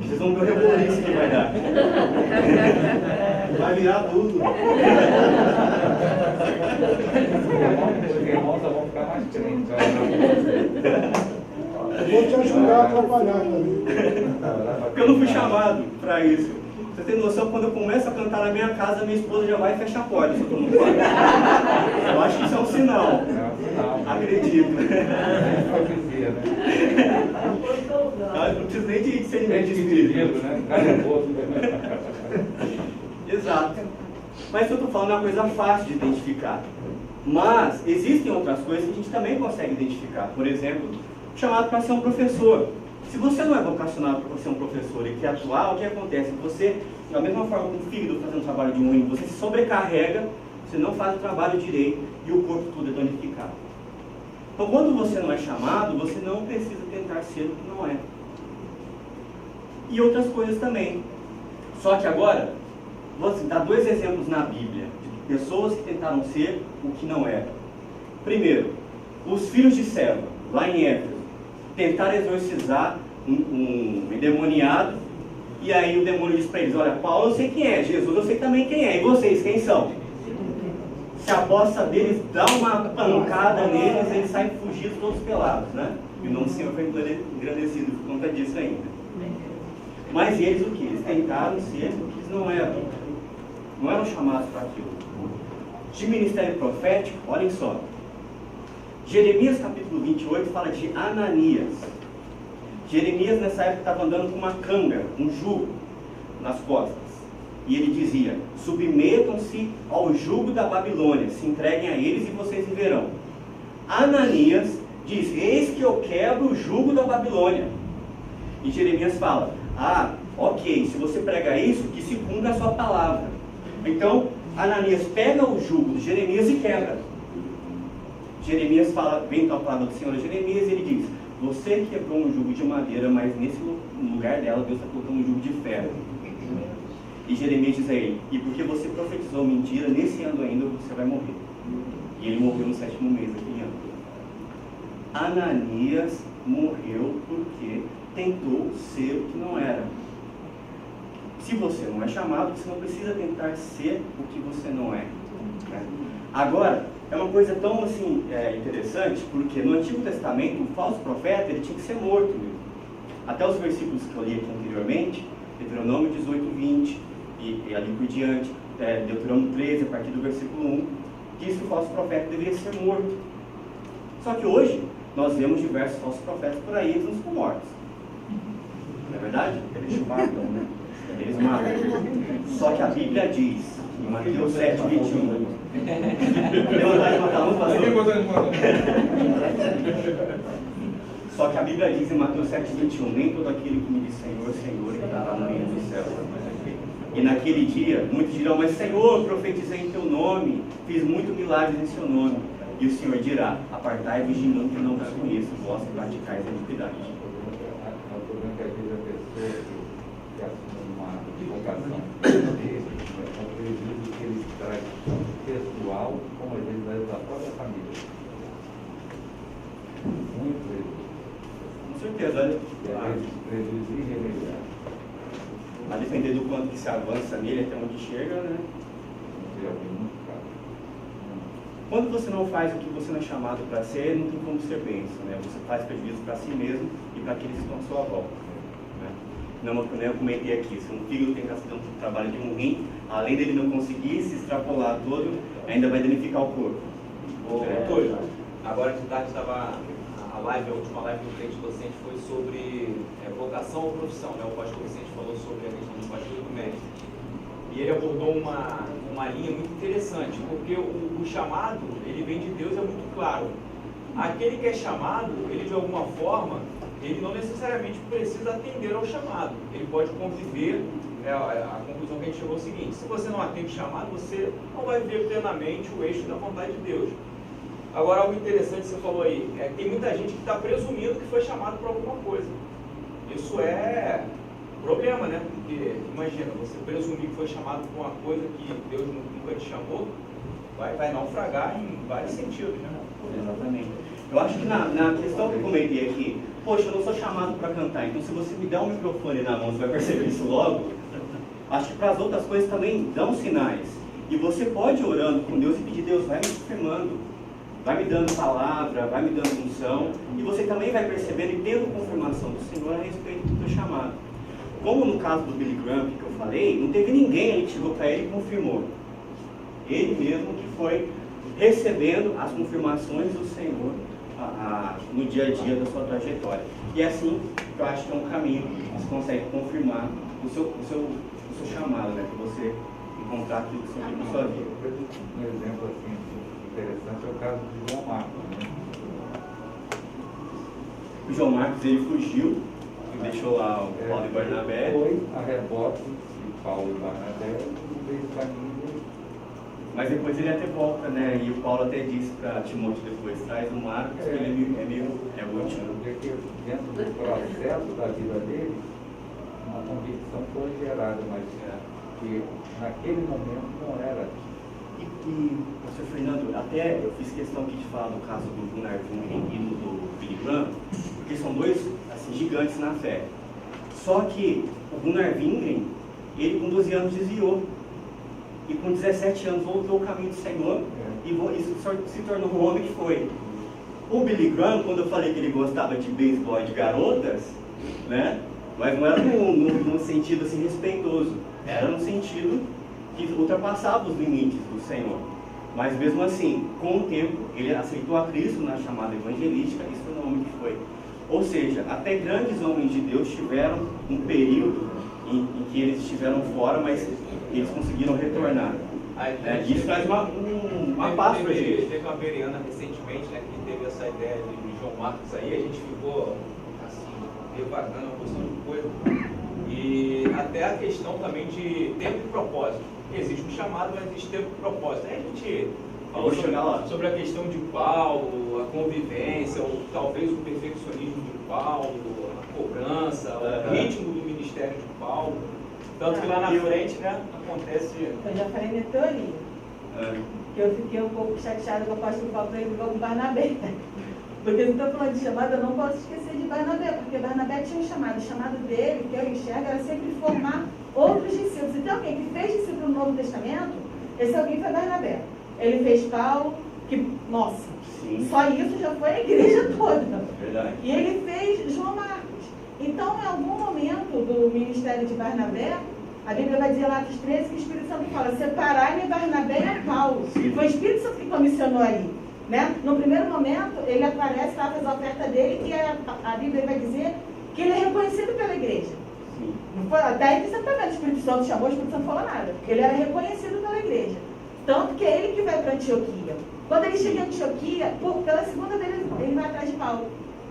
Vocês vão ver o reboliço que vai dar. Vai virar tudo. Os irmãos só vão ficar mais crentes. Vou te ajudar a trabalhar também. Porque eu não fui chamado para isso. Você tem noção, quando eu começo a cantar na minha casa, minha esposa já vai fechar a porta, se eu tô no quarto. Eu acho que isso é um sinal. Acredito. Hipocrisia, né? Eu não preciso nem de discernimento de espírito. Né? Cada outro. Exato. Mas o que eu estou falando é uma coisa fácil de identificar. Mas existem outras coisas que a gente também consegue identificar. Por exemplo, chamado para ser um professor. Se você não é vocacionado para ser um professor e quer atuar, o que acontece? Você, da mesma forma que um fígado fazendo o trabalho de um rim, você se sobrecarrega, você não faz o trabalho direito e o corpo todo é danificado. Então, quando você não é chamado, você não precisa tentar ser o que não é. E outras coisas também. Só que agora, vou dar 2 exemplos na Bíblia de pessoas que tentaram ser o que não eram. Primeiro, os filhos de Seva, lá em Éfeso, tentaram exorcizar um endemoniado, e aí o demônio diz para eles: olha, Paulo eu sei quem é, Jesus eu sei também quem é, e vocês quem são? Se a bossa deles dá uma pancada neles, eles saem fugidos todos pelados, né? E o nome do Senhor foi engrandecido por conta disso ainda. Mas eles o que? Eles tentaram ser o que eles não eram. Não eram chamados para aquilo. De ministério profético, olhem só. Jeremias capítulo 28 fala de Ananias. Jeremias nessa época estava andando com uma canga, um jugo nas costas. E ele dizia: submetam-se ao jugo da Babilônia, se entreguem a eles e vocês viverão. Ananias diz: eis que eu quebro o jugo da Babilônia. E Jeremias fala: ah, ok, se você prega isso, que se cumpra a sua palavra. Então, Ananias pega o jugo de Jeremias e quebra. Jeremias fala, vem com a palavra do Senhor a Jeremias, e ele diz: você quebrou um jugo de madeira, mas nesse lugar dela Deus está colocando um jugo de ferro. E Jeremias diz a ele: e porque você profetizou mentira, nesse ano ainda você vai morrer. E ele morreu no 7º mês daquele ano. Ananias morreu porque tentou ser o que não era. Se você não é chamado, você não precisa tentar ser o que você não é. Agora, é uma coisa tão assim, interessante, porque no Antigo Testamento, o falso profeta ele tinha que ser morto mesmo. Até os versículos que eu li aqui anteriormente, Deuteronômio 18, 20, e ali por diante, Deuteronômio 13, a partir do versículo 1, diz que o falso profeta deveria ser morto. Só que hoje, nós vemos diversos falsos profetas por aí, eles não são mortos. Não é verdade? Eles matam, né? Eles matam. Só que a Bíblia diz, em Mateus 7, 21, deu vontade de matar um, pastor? Só que a Bíblia diz em Mateus 7, 21, nem todo aquele que me diz Senhor, Senhor, que está lá no reino do céu. E naquele dia, muitos dirão: mas Senhor, profetizei em teu nome, fiz muitos milagres em seu nome. E o Senhor dirá: apartai-vos de mim, que não vos conheço, vós que praticais a iniquidade. O problema é que às vezes a pessoa que assume uma vocação é um prejuízo que ele traz pessoal, como às vezes da própria família. Muito prejuízo. Com certeza, olha. E às vezes prejuízo irremediável. A depender do quanto que se avança nele até onde chega, né? Já vi muito caro. Quando você não faz o que você não é chamado para ser, não tem como ser bênção, né? Você faz prejuízo para si mesmo e para aqueles que estão à sua volta, né? Não, como eu comentei aqui, se um fígado tem que fazer um trabalho de um rim, além dele não conseguir se extrapolar todo, ainda vai danificar o corpo. Doutor, agora de tarde estava a última live do Crente Docente foi sobre vocação ou profissão, né? O pastor Vicente falou sobre a questão do pastor e do mestre. E ele abordou uma linha muito interessante, porque o chamado, ele vem de Deus, é muito claro. Aquele que é chamado, ele de alguma forma, ele não necessariamente precisa atender ao chamado. Ele pode conviver, a conclusão que a gente chegou é o seguinte: se você não atende o chamado, você não vai viver plenamente o eixo da vontade de Deus. Agora, algo interessante que você falou aí, tem muita gente que está presumindo que foi chamado para alguma coisa. Isso é problema, né? Porque, imagina, você presumir que foi chamado para uma coisa que Deus nunca te chamou, vai naufragar em vários sentidos, né? Exatamente. Eu acho que na questão que eu comentei aqui, poxa, eu não sou chamado para cantar, então se você me der um microfone na mão, você vai perceber isso logo. Acho que para as outras coisas também dão sinais. E você pode ir orando com Deus e pedir: Deus, vai me confirmando, vai me dando palavra, vai me dando função, e você também vai percebendo e tendo confirmação do Senhor a respeito do teu chamado. Como no caso do Billy Graham que eu falei, não teve ninguém ali que chegou para ele e confirmou. Ele mesmo que foi recebendo as confirmações do Senhor no dia a dia da sua trajetória. E é assim que eu acho que é um caminho que você consegue confirmar o seu chamado, né? Que você encontrar aquilo que você tem na sua vida. Um exemplo assim interessante é o caso de João Marcos, né? O João Marcos, ele fugiu e deixou lá o Paulo e Barnabé. Foi a rebote de Paulo e Barnabé no meio do caminho. Mas depois ele até volta, né? E o Paulo até disse para Timóteo depois: traz o Marcos, que ele é útil. Porque dentro do processo da vida dele, uma convicção foi gerada, mas que naquele momento não era. E professor Fernando, até eu fiz questão aqui de falar do caso do Gunnar Wingren e do Billy Graham, porque são dois assim, gigantes na fé. Só que o Gunnar Wingren, ele com 12 anos desviou. E com 17 anos voltou ao caminho do Senhor e isso se tornou o homem que foi. O Billy Graham, quando eu falei que ele gostava de beisebol e de garotas, né? Mas não era num sentido assim respeitoso, era no sentido que ultrapassava os limites do Senhor. Mas mesmo assim, com o tempo, ele aceitou a Cristo na chamada evangelística e se tornou o homem que foi. Ou seja, até grandes homens de Deus tiveram um período em que eles estiveram fora, mas eles conseguiram retornar. Isso traz uma paz para a gente. Teve uma bereana recentemente, né, que teve essa ideia de João Marcos aí, a gente ficou assim, devagando uma porção de coisa. E até a questão também de tempo e propósito. Existe um chamado, mas existe tempo e propósito. Aí a gente falou sobre a questão de Paulo, a convivência, ou talvez o perfeccionismo de Paulo, a cobrança, o ritmo do ministério de Paulo. Tanto que lá na frente, né, acontece... Eu já falei minha teoria. Que eu fiquei um pouco chateada com o apóstolo Paulo para ele igual com Barnabé. Porque se eu estou falando de chamado, eu não posso esquecer de Barnabé, porque Barnabé tinha um chamado. O chamado dele, que eu enxergo, era sempre formar outros discípulos. Então, alguém que fez discípulo no Novo Testamento, esse alguém foi Barnabé. Ele fez Paulo, que, nossa, sim, só isso já foi a igreja toda. Verdade. E ele fez João Marcos. Então, em algum momento do ministério de Barnabé, a Bíblia vai dizer lá Atos 13 que o Espírito Santo fala: separai-me Barnabé e a Paulo. Foi o Espírito Santo que comissionou aí. Né? No primeiro momento, ele aparece lá, faz a oferta dele, e a Bíblia vai dizer que ele é reconhecido pela igreja. Não foi, até aí que você está vendo, o Espírito Santo chamou, o Espírito Santo não falou nada. Ele era reconhecido pela igreja. Tanto que é ele que vai para Antioquia. Quando ele chega em Antioquia, pela segunda vez ele vai atrás de Paulo.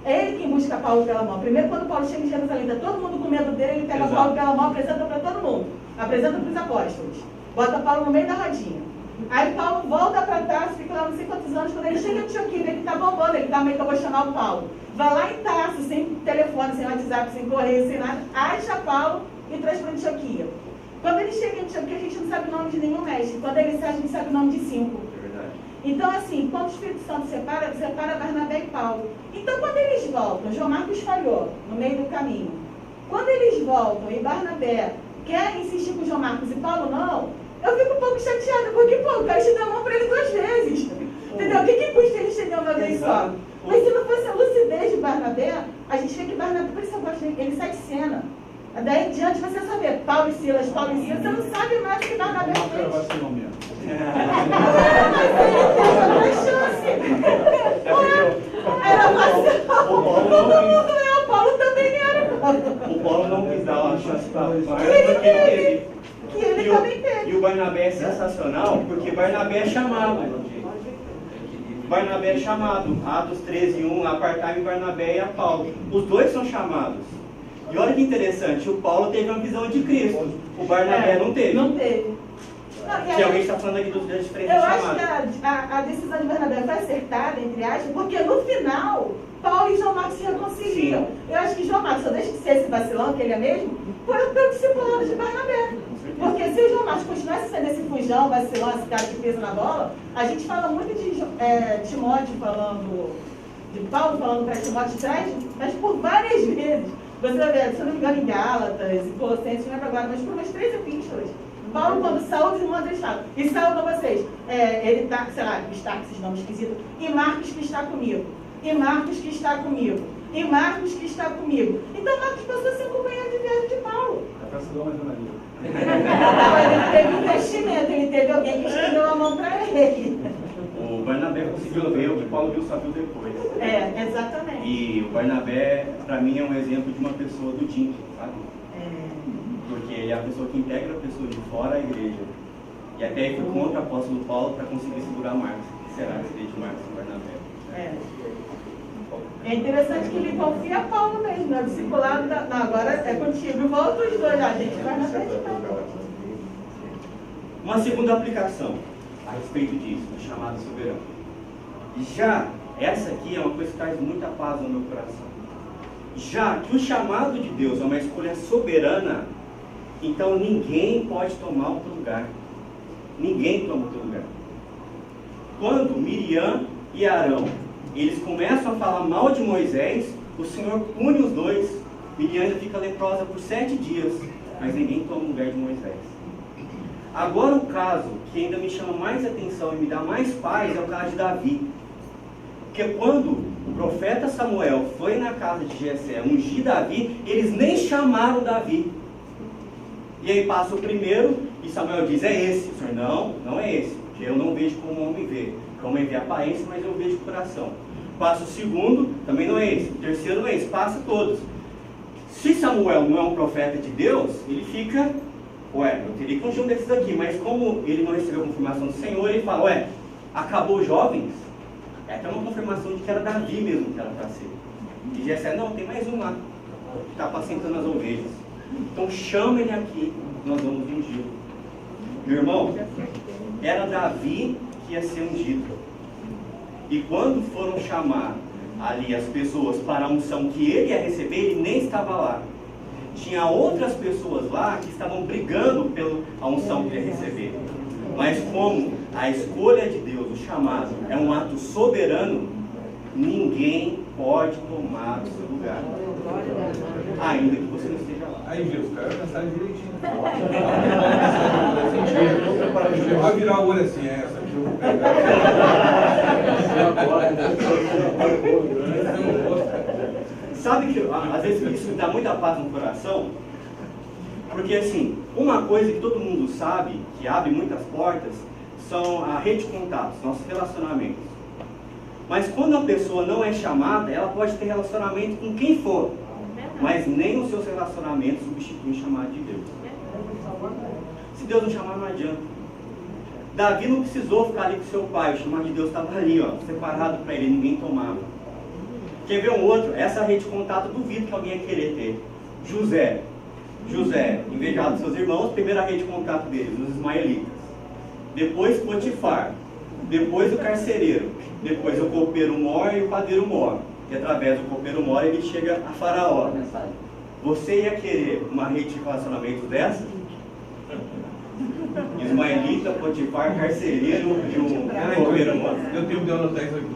É ele quem busca Paulo pela mão. Primeiro, quando Paulo chega em Jerusalém, está todo mundo com medo dele, ele pega Paulo pela mão, apresenta para todo mundo. Apresenta para os apóstolos. Bota Paulo no meio da rodinha. Aí Paulo volta para trás, fica lá não sei quantos anos. Quando ele chega em Antioquia, ele está bombando, ele está meio que eu vou chamar o Paulo. Vai lá em Tarso, sem telefone, sem WhatsApp, sem correio, sem nada, acha Paulo e traz para Antioquia. Quando ele chega em Antioquia, a gente não sabe o nome de nenhum mestre. Quando ele sai, a gente sabe o nome de 5. É verdade. Então, assim, quando o Espírito Santo separa Barnabé e Paulo. Então, quando eles voltam, João Marcos falhou no meio do caminho. Quando eles voltam e Barnabé quer insistir com João Marcos e Paulo não, eu fico um pouco chateada, porque, pô, o cara estendeu a mão para ele 2 vezes. Entendeu? O que custa ele estender uma vez só? Mas se não fosse a lucidez de Barnabé, a gente vê que Barnabé, por isso eu gosto dele, ele sai de cena. Daí em diante você sabe, Paulo e Silas, você não sabe mais o que Barnabé fez. Vai ser momento. Era fácil. O Paulo também era. O Paulo não quis dar uma chance para o Barnabé, que ele também teve. E o Barnabé é sensacional, porque Barnabé é chamado. Barnabé é chamado. Atos 13:1, apartai-me Barnabé e a Paulo. Os dois são chamados. E olha que interessante, o Paulo teve uma visão de Cristo, o Barnabé não teve. Não teve. Não, Que alguém está falando aqui das diferentes eu acho chamadas. que a decisão de Barnabé foi acertada, entre aspas, porque no final, Paulo e João Marcos se reconciliam. Sim. Eu acho que João Marcos, só deixa de ser esse vacilão que ele é mesmo, foi pelo discipulado de Barnabé. Porque se o João Marcos continuasse sendo esse fujão, vacilão, esse cara que pesa na bola, a gente fala muito de Timóteo falando, de Paulo falando para Timóteo traz, mas por várias vezes. Você vai ver, se eu não me engano, em Gálatas, em Colossenses, não lembro agora, mas por umas 3 epístolas. Paulo, quando saúde os irmãos, eles falam, e saúde a vocês. Ele está, sei lá, está com esses nomes esquisitos, e Marcos que está comigo. E Marcos que está comigo. E Marcos que está comigo. Então Marcos passou a ser companheiro de viagem de Paulo. Não, ele teve um investimento, ele teve alguém que estendeu a mão para ele. O Barnabé conseguiu ver o que Paulo viu, só viu depois. Exatamente. E o Barnabé, para mim, é um exemplo de uma pessoa do Dinho, sabe? Porque ele é a pessoa que integra a pessoa de fora à igreja. E até aí foi contra o apóstolo Paulo para conseguir segurar Marcos. O que será que seria de Marcos e Barnabé? É interessante que ele confia a Paulo mesmo, né? O discipulado, não, agora é contigo. Volta os dois, a gente vai na frente. Uma segunda aplicação a respeito disso, do chamado soberano. Já, essa aqui é uma coisa que traz muita paz no meu coração. Já que o chamado de Deus é uma escolha soberana, então ninguém pode tomar o teu lugar. Ninguém toma o teu lugar. Quando Miriam e Arão, eles começam a falar mal de Moisés, o Senhor pune os dois. Miriam ainda fica leprosa por 7 dias, mas ninguém toma o lugar de Moisés. Agora o caso que ainda me chama mais atenção e me dá mais paz é o caso de Davi. Porque quando o profeta Samuel foi na casa de Jessé ungir Davi, eles nem chamaram Davi. E aí passa o primeiro e Samuel diz, é esse. O Senhor, não é esse, porque eu não vejo como o homem vê. O homem vê a aparência, mas eu vejo o coração. Passa o segundo, também não é esse. O terceiro não é esse, passa todos. Se Samuel não é um profeta de Deus, ele fica, eu teria que ungir um desses aqui, mas como ele não recebeu a confirmação do Senhor, ele fala, acabou os jovens? É até uma confirmação de que era Davi mesmo que era para ser. E Jessé, não, tem mais um lá, que está apacentando as ovelhas. Então chama ele aqui, nós vamos ungir. Meu irmão, era Davi que ia ser ungido. E quando foram chamar ali as pessoas para a unção que ele ia receber, ele nem estava lá. Tinha outras pessoas lá que estavam brigando pela unção que ele ia receber. Mas como a escolha de Deus, o chamado, é um ato soberano, ninguém pode tomar o seu lugar. Ainda que você não esteja lá. Aí, Deus, cara, a mensagem direitinho. Vai virar o olho assim, essa aqui eu vou pegar. Sabe que às vezes isso dá muita paz no coração? Porque assim, uma coisa que todo mundo sabe, que abre muitas portas, são a rede de contatos, nossos relacionamentos. Mas quando a pessoa não é chamada, ela pode ter relacionamento com quem for. Mas nem os seus relacionamentos substituem o chamado de Deus. Se Deus não chamar, não adianta. Davi não precisou ficar ali com seu pai, o chamado de Deus estava ali, separado para ele, ninguém tomava. Quer ver um outro? Essa rede de contato, duvido que alguém ia querer ter. José, invejado dos seus irmãos, primeira rede de contato deles, os ismaelitas. Depois Potifar, depois o carcereiro, depois o copeiro mor e o padeiro mor. E através do copeiro mor ele chega a Faraó. Você ia querer uma rede de relacionamento dessa? Ismaelita, Potifar, carcereiro e o copeiro mor. Eu tenho que anotar isso aqui.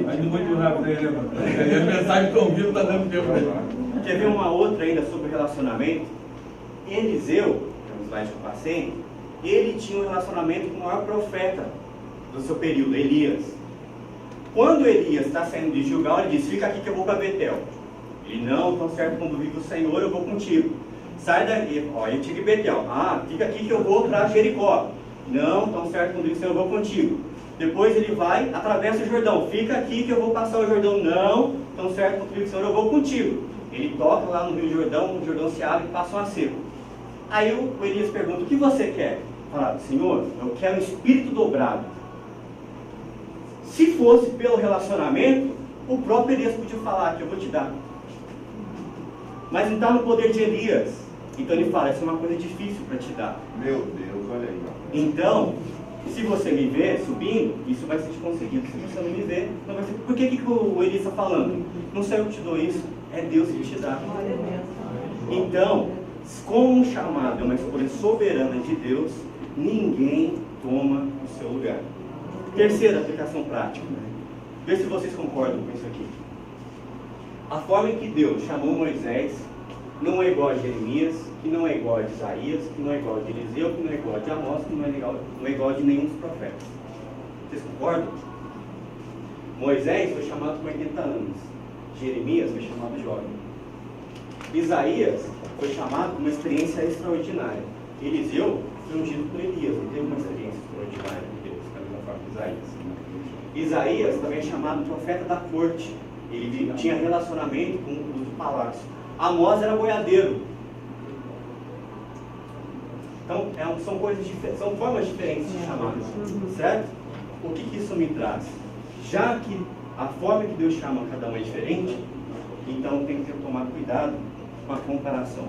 Aí não muito rápido aí, né, mano? A mensagem que eu ouvi não está dando tempo. Quer ver uma outra ainda sobre relacionamento? Eliseu, que é um slide que eu passei, ele tinha um relacionamento com o maior profeta do seu período, Elias. Quando Elias está saindo de Gilgal, ele diz, fica aqui que eu vou para Betel. Ele, não, tão certo quando vive o Senhor, eu vou contigo. Sai daqui, eu tive Betel. Fica aqui que eu vou para Jericó. Não, tão certo quando vive o Senhor, eu vou contigo. Depois ele vai, atravessa o Jordão. Fica aqui que eu vou passar o Jordão. Não, tão certo quando vive o Senhor, eu vou contigo. Ele toca lá no Rio Jordão, o Jordão se abre e passa a seco. Aí o Elias pergunta: o que você quer? Fala: Senhor, eu quero um espírito dobrado. Se fosse pelo relacionamento, o próprio Elias podia falar que eu vou te dar. Mas não está no poder de Elias. Então ele fala: essa é uma coisa difícil para te dar. Meu Deus, olha aí. Então, se você me ver subindo, isso vai ser te concedido. Se você não me ver, não vai ser. Por que o Elias está falando? Não sei eu que te dou isso, é Deus que te dá. Então, como um chamado é uma escolha soberana de Deus, ninguém toma o seu lugar. Terceira aplicação prática. Vê se vocês concordam com isso aqui. A forma em que Deus chamou Moisés não é igual a Jeremias, que não é igual a Isaías, que não é igual a Eliseu, que não é igual a Amós, que não é igual de nenhum dos profetas. Vocês concordam? Moisés foi chamado com 80 anos. Jeremias foi chamado jovem. Isaías foi chamado com uma experiência extraordinária. Eliseu foi ungido por Elias, não teve uma experiência extraordinária de Deus, da mesma forma que Isaías. Isaías também é chamado profeta da corte. Ele tinha relacionamento com os do palácio. Amós era boiadeiro. Então, são coisas diferentes, são formas diferentes de chamar, certo? O que isso me traz? Já que a forma que Deus chama cada um é diferente, então tem que tomar cuidado com a comparação.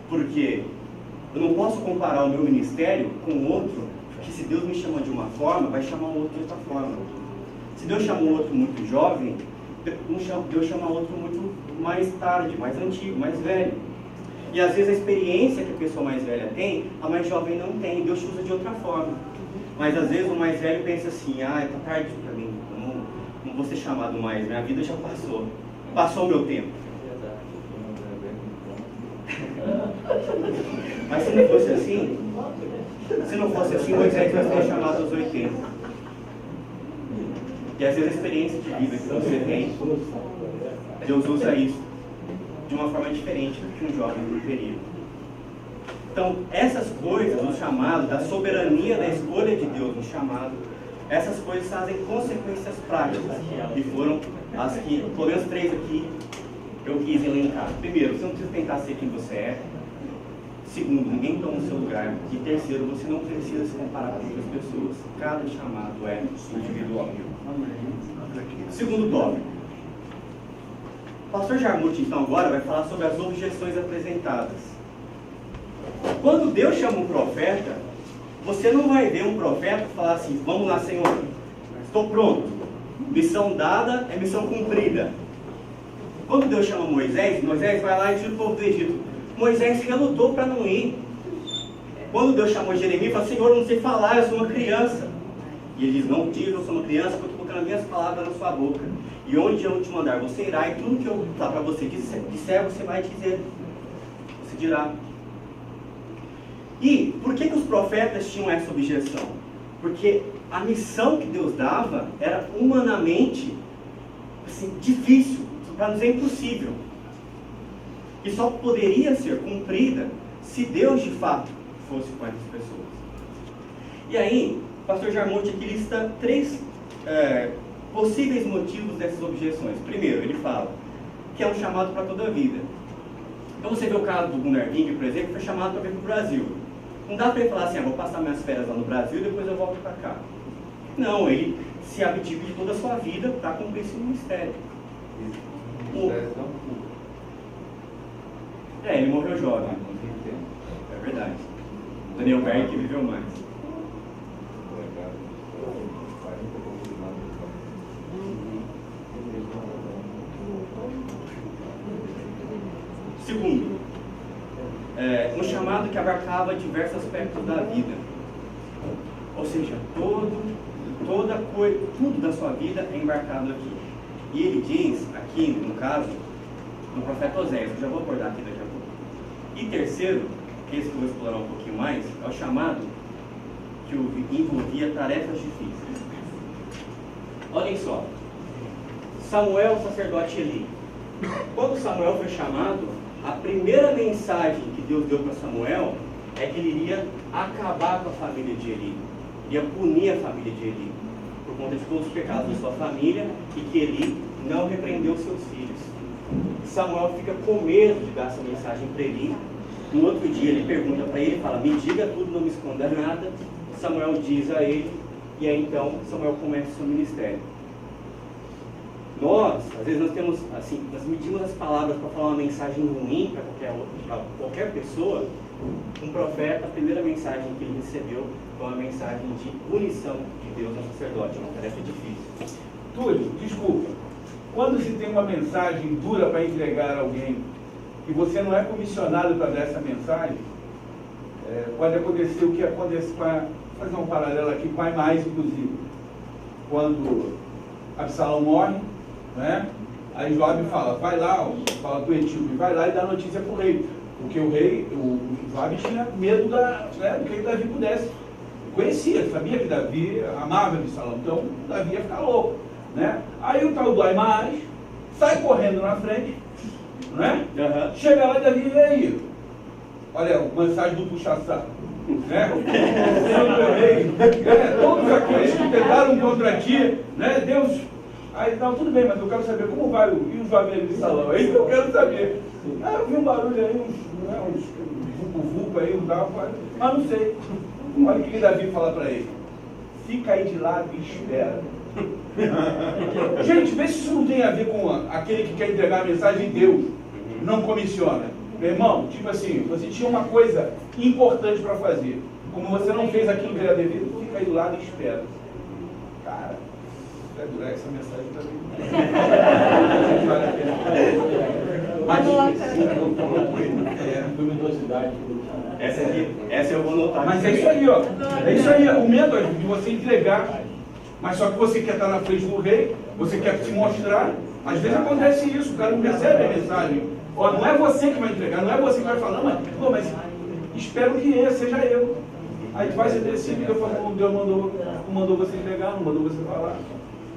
Porque eu não posso comparar o meu ministério com o outro, porque se Deus me chama de uma forma, vai chamar o outro de outra forma. Se Deus chama o outro muito jovem, Deus chama o outro muito mais tarde, mais antigo, mais velho. E às vezes a experiência que a pessoa mais velha tem, a mais jovem não tem. Deus usa de outra forma. Mas às vezes o mais velho pensa assim: está tarde para mim, eu não vou ser chamado mais, minha vida já passou. Passou o meu tempo. Mas se não fosse assim, Moisés vai ser chamado aos 80. E às vezes a experiência de vida que você tem, Deus usa isso de uma forma diferente do que um jovem no período. Então, essas coisas, no chamado, da soberania da escolha de Deus no chamado, essas coisas trazem consequências práticas. E foram as que, pelo menos 3 aqui, eu quis elencar. Primeiro, você não precisa tentar ser quem você é. Segundo, ninguém toma o seu lugar. E terceiro, você não precisa se comparar com outras pessoas. Cada chamado é individual. Segundo tópico. O pastor Jarmuth, então, agora vai falar sobre as objeções apresentadas. Quando Deus chama um profeta, você não vai ver um profeta falar assim: vamos lá, Senhor, estou pronto. Missão dada é missão cumprida. Quando Deus chama Moisés, Moisés vai lá e tira o povo do Egito. Moisés relutou para não ir. Quando Deus chamou Jeremias, ele falou: Senhor, eu não sei falar, eu sou uma criança. E ele diz: não diga, eu sou uma criança, porque eu estou colocando as minhas palavras na sua boca. E onde eu te mandar, você irá, e tudo que eu falar para você disser, você vai dizer. Você dirá. E por que os profetas tinham essa objeção? Porque a missão que Deus dava era humanamente assim, difícil, para não dizer impossível. E só poderia ser cumprida se Deus de fato fosse com essas pessoas. E aí, o pastor Jarmuth aqui lista 3 possíveis motivos dessas objeções. Primeiro, ele fala que é um chamado para toda a vida. Então você vê o caso do Gunnar Ving, por exemplo, que foi chamado para vir para o Brasil. Não dá para ele falar assim: vou passar minhas férias lá no Brasil e depois eu volto para cá. Não, ele se abdica de toda a sua vida para cumprir esse ministério. Ele morreu jovem. É verdade. Daniel Berg viveu mais. Segundo, um chamado que abarcava diversos aspectos da vida. Ou seja, toda coisa, tudo da sua vida é embarcado aqui. E ele diz, aqui no caso, no profeta Oséias, que eu já vou abordar aqui daqui a pouco. E terceiro, que esse que eu vou explorar um pouquinho mais, é o chamado que envolvia tarefas difíceis. Olhem só, Samuel, sacerdote Eli. Quando Samuel foi chamado, a primeira mensagem que Deus deu para Samuel é que ele iria acabar com a família de Eli, iria punir a família de Eli, por conta de todos os pecados da sua família, e que Eli não repreendeu seus filhos. Samuel fica com medo de dar essa mensagem para Eli. No outro dia ele pergunta para ele, fala, me diga tudo, não me esconda nada. Samuel diz a ele, e aí então Samuel começa o seu ministério. Nós, às vezes nós temos, assim, nós medimos as palavras para falar uma mensagem ruim para qualquer pessoa. Um profeta, a primeira mensagem que ele recebeu foi uma mensagem de punição de Deus ao sacerdote, uma tarefa difícil. Túlio, desculpa. Quando se tem uma mensagem dura para entregar a alguém e você não é comissionado para dar essa mensagem, pode acontecer o que acontece com fazer um paralelo aqui com Aimais, inclusive. Quando Absalão morre, né? Aí Joabe fala, vai lá, fala para o etíope, vai lá e dá notícia para o rei. Porque o rei, o Joabe tinha medo do que Davi pudesse. Conhecia, sabia que Davi amava Absalão, então Davi ia ficar louco. Né? Aí o tal do Aimais sai correndo na frente, né? Chega lá e Davi, e aí? Olha, mensagem do puxa-saco. Né? Todos aqueles que tentaram contra ti, né? Deus. Aí, não, tudo bem, mas eu quero saber como vai o Joabe de Absalão. É isso que eu quero saber. Eu vi um barulho aí, uns vulco aí, um tal, mas não sei. Olha o que Davi fala para ele. Fica aí de lado e espera. Gente, vê se isso não tem a ver com aquele que quer entregar a mensagem de Deus. Não comissiona. Meu irmão, tipo assim, você tinha uma coisa importante para fazer. Como você não fez aquilo que era devido, fica aí do lado e espera. Cara, vai durar essa mensagem também. Essa eu vou notar. Mas é isso aí, ó. É isso aí, o medo de você entregar. Mas só que você quer estar na frente do rei, você quer se mostrar. Às vezes acontece isso, o cara não recebe a mensagem. Ó, não é você que vai entregar, não é você que vai falar, mas espero que seja eu. Aí vai ser decide que Deus mandou você entregar, não mandou você falar.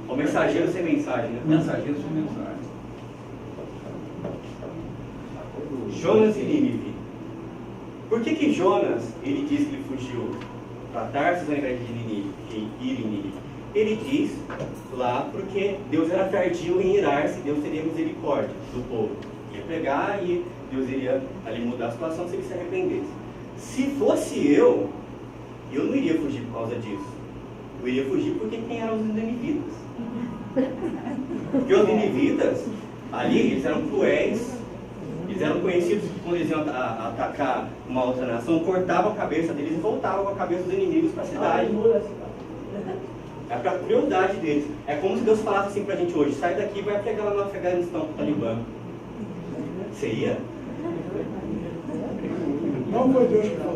O mensageiro sem mensagem, né? Mensageiro sem mensagem. Jonas e Nínive. Por que Jonas, ele diz que ele fugiu para Tarsis ao invés de ir em Nínive? Ele diz lá porque Deus era tardio em irar-se, Deus teria misericórdia do povo. Ia pegar e Deus iria ali mudar a situação se ele se arrependesse. Se fosse eu não iria fugir por causa disso. Eu iria fugir porque quem eram os ninivitas? Porque os ninivitas, ali, eles eram cruéis, eles eram conhecidos que quando eles iam atacar uma outra nação, cortavam a cabeça deles e voltavam com a cabeça dos inimigos para a cidade. É para a crueldade deles. É como se Deus falasse assim para a gente hoje, sai daqui e vai pegar lá no Afeganistão com o Talibã. Você ia? Não foi Deus que falou.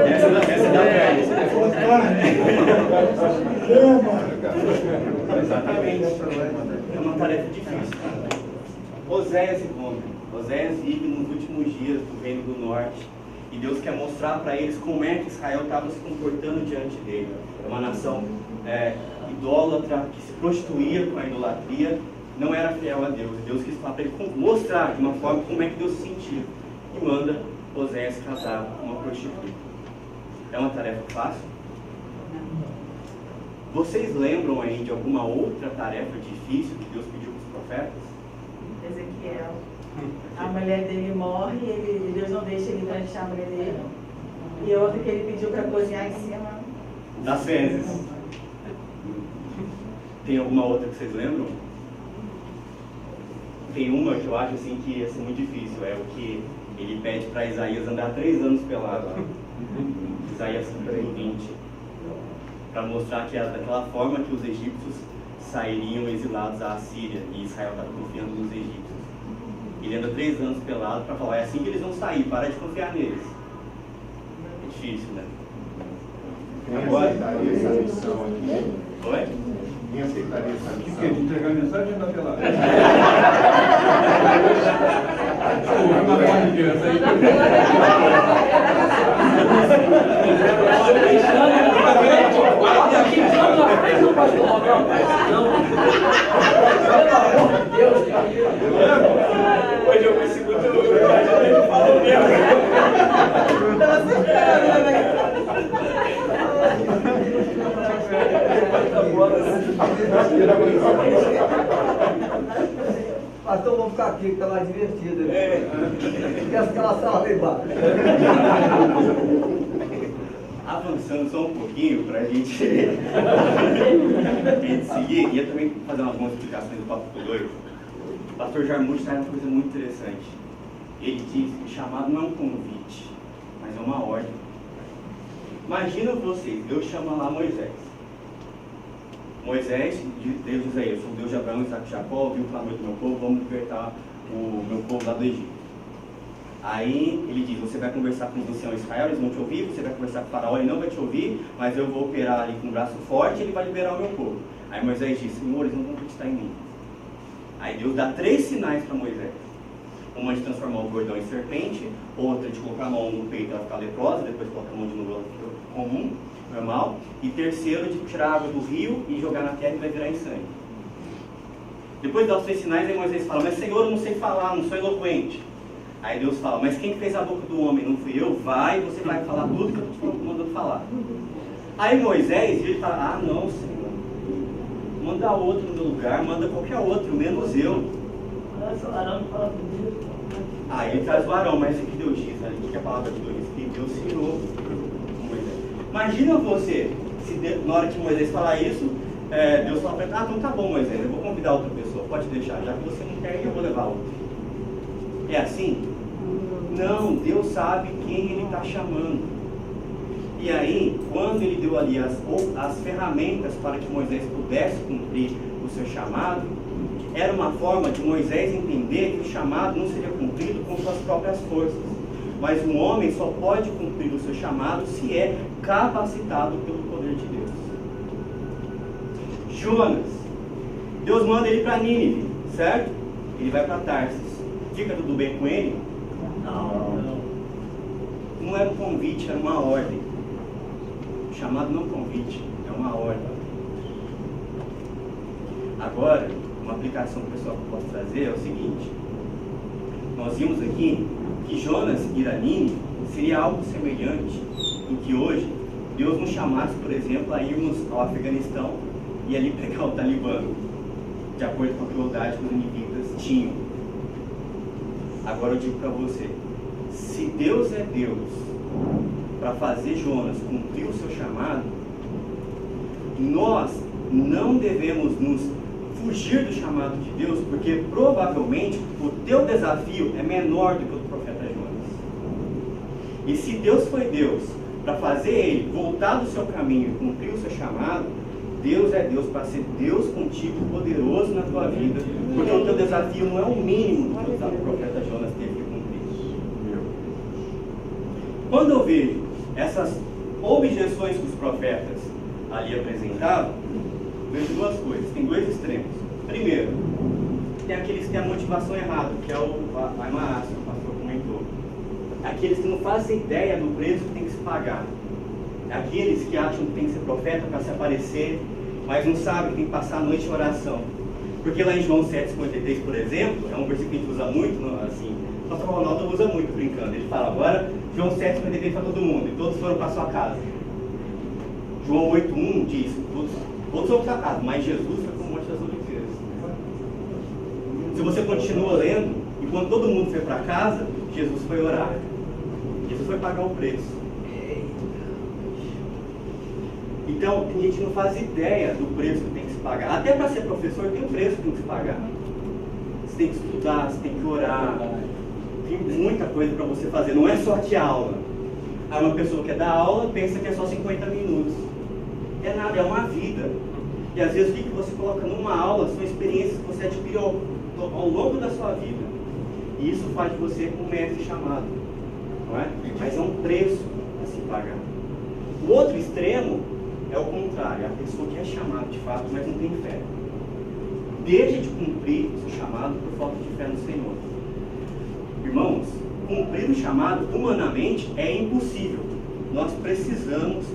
Essa dá perna. Exatamente. É uma tarefa difícil. Oséias e Gomer. Oséias vive nos últimos dias do Reino do Norte. E Deus quer mostrar para eles como é que Israel estava se comportando diante dele. É uma nação idólatra, que se prostituía com a idolatria, não era fiel a Deus. E Deus quis falar para ele mostrar de uma forma como é que Deus se sentia. E manda Oséias casar com uma prostituta. É uma tarefa fácil? Vocês lembram aí de alguma outra tarefa difícil que Deus pediu para os profetas? Ezequiel. A mulher dele morre e Deus não deixa ele pranchar a mulher dele. E outra que ele pediu para cozinhar em cima das fezes. Tem alguma outra que vocês lembram? Tem uma que eu acho assim que ia ser muito difícil. É o que ele pede para Isaías andar 3 anos pelado. Isaías 20. Para mostrar que daquela forma que os egípcios sairiam exilados à Assíria. E Israel estava confiando nos egípcios. Ele anda 3 anos pelado para falar, é assim que eles vão sair, para de confiar neles. É difícil, né? Quem aceitaria essa missão aqui? Oi? Quem aceitaria essa O missão? que? De entregar mensagem ou andar pelado? Hoje eu me sinto muito ele falou mesmo. Pastor, vamos ficar aqui que tá mais divertido. Quer ficar na sala lá embaixo. Avançando só um pouquinho para a gente seguir, e eu também fazer algumas explicações do capítulo 2. O pastor Jarmuth traz uma coisa muito interessante. Ele diz que o chamado não é um convite, mas é uma ordem. Imagina vocês, Deus chama lá Moisés. Moisés, Deus diz aí, eu sou o Deus de Abraão, Isaac e Jacó, ouvi o clamor do meu povo, vamos libertar o meu povo lá do Egito. Aí ele diz, você vai conversar com os anciãos de Israel, eles vão te ouvir, você vai conversar com o faraó, ele não vai te ouvir, mas eu vou operar ali com um braço forte e ele vai liberar o meu povo. Aí Moisés diz, Senhor, eles não vão acreditar em mim. Aí Deus dá 3 sinais para Moisés. Uma de transformar o bordão em serpente, outra de colocar a mão no peito e ela ficar leprosa, depois colocar a mão de novo ela fica comum, normal, e terceiro de tirar a água do rio e jogar na terra e vai virar em sangue. Depois dos 3 sinais, aí Moisés fala, mas Senhor, eu não sei falar, não sou eloquente. Aí Deus fala, mas quem fez a boca do homem não fui eu? Vai, você vai falar tudo que eu estou te mandando falar. Aí Moisés, ele fala, não, Senhor, manda outro no meu lugar, manda qualquer outro, menos eu. Aí ele traz o Arão, mas o que Deus diz? O que a palavra de Deus diz? Que Deus tirou Moisés. Imagina você, se na hora que Moisés falar isso, Deus fala para ele, então tá bom, Moisés, eu vou convidar outra pessoa, pode deixar, já que você não quer, eu vou levar outro. É assim? Não, Deus sabe quem Ele está chamando. E aí, quando Ele deu ali as ferramentas para que Moisés pudesse cumprir o seu chamado, era uma forma de Moisés entender que o chamado não seria cumprido com suas próprias forças. Mas um homem só pode cumprir o seu chamado se é capacitado pelo poder de Deus. Jonas, Deus manda ele para Nínive, certo? Ele vai para Tarsis. Fica tudo bem com ele? Não. Não era um convite, era uma ordem. O chamado não é um convite, é uma ordem. Agora, uma aplicação que o pessoal pode trazer é o seguinte. Nós vimos aqui que Jonas ir a Nínive seria algo semelhante em que hoje Deus nos chamasse, por exemplo, a irmos ao Afeganistão e ali pegar o Talibã, de acordo com a crueldade que os ninivitas tinham. Agora eu digo para você, se Deus é Deus para fazer Jonas cumprir o seu chamado, nós não devemos nos fugir do chamado de Deus, porque provavelmente o teu desafio é menor do que o do profeta Jonas. E se Deus foi Deus para fazer ele voltar do seu caminho e cumprir o seu chamado, Deus é Deus para ser Deus contigo, poderoso na tua vida, porque o teu desafio não é o mínimo do que o profeta Jonas teve que cumprir. Quando eu vejo essas objeções que os profetas ali apresentavam, vejo 2 coisas, tem 2 extremos. Primeiro, tem aqueles que têm a motivação errada, que é a Imaácia, que o pastor comentou. Aqueles que não fazem ideia do preço que tem que se pagar. Aqueles que acham que tem que ser profeta para se aparecer, mas não sabem que tem que passar a noite em oração. Porque lá em João 7,53, por exemplo, é um versículo que a gente usa muito, assim, o pastor Ronaldo usa muito brincando. Ele fala agora, João 7,53 para todo mundo, e todos foram para sua casa. João 8,1 diz, todos foram para sua casa, mas Jesus foi para o Monte das Oliveiras. Se você continua lendo, e quando todo mundo foi para casa, Jesus foi orar. Jesus foi pagar o preço. Então, a gente não faz ideia do preço que tem que se pagar. Até para ser professor tem um preço que tem que se pagar. Você tem que estudar, você tem que orar. Tem muita coisa para você fazer. Não é só aqui a aula. Aí uma pessoa que é da aula pensa que é só 50 minutos. É nada, é uma vida. E às vezes o que você coloca numa aula são experiências que você adquiriu ao longo da sua vida. E isso faz de você um mestre chamado. Não é? Mas é um preço a se pagar. O outro extremo é o contrário, é a pessoa que é chamada de fato, mas não tem fé. Deixa de cumprir o seu chamado por falta de fé no Senhor. Irmãos, cumprir o chamado humanamente é impossível. Nós precisamos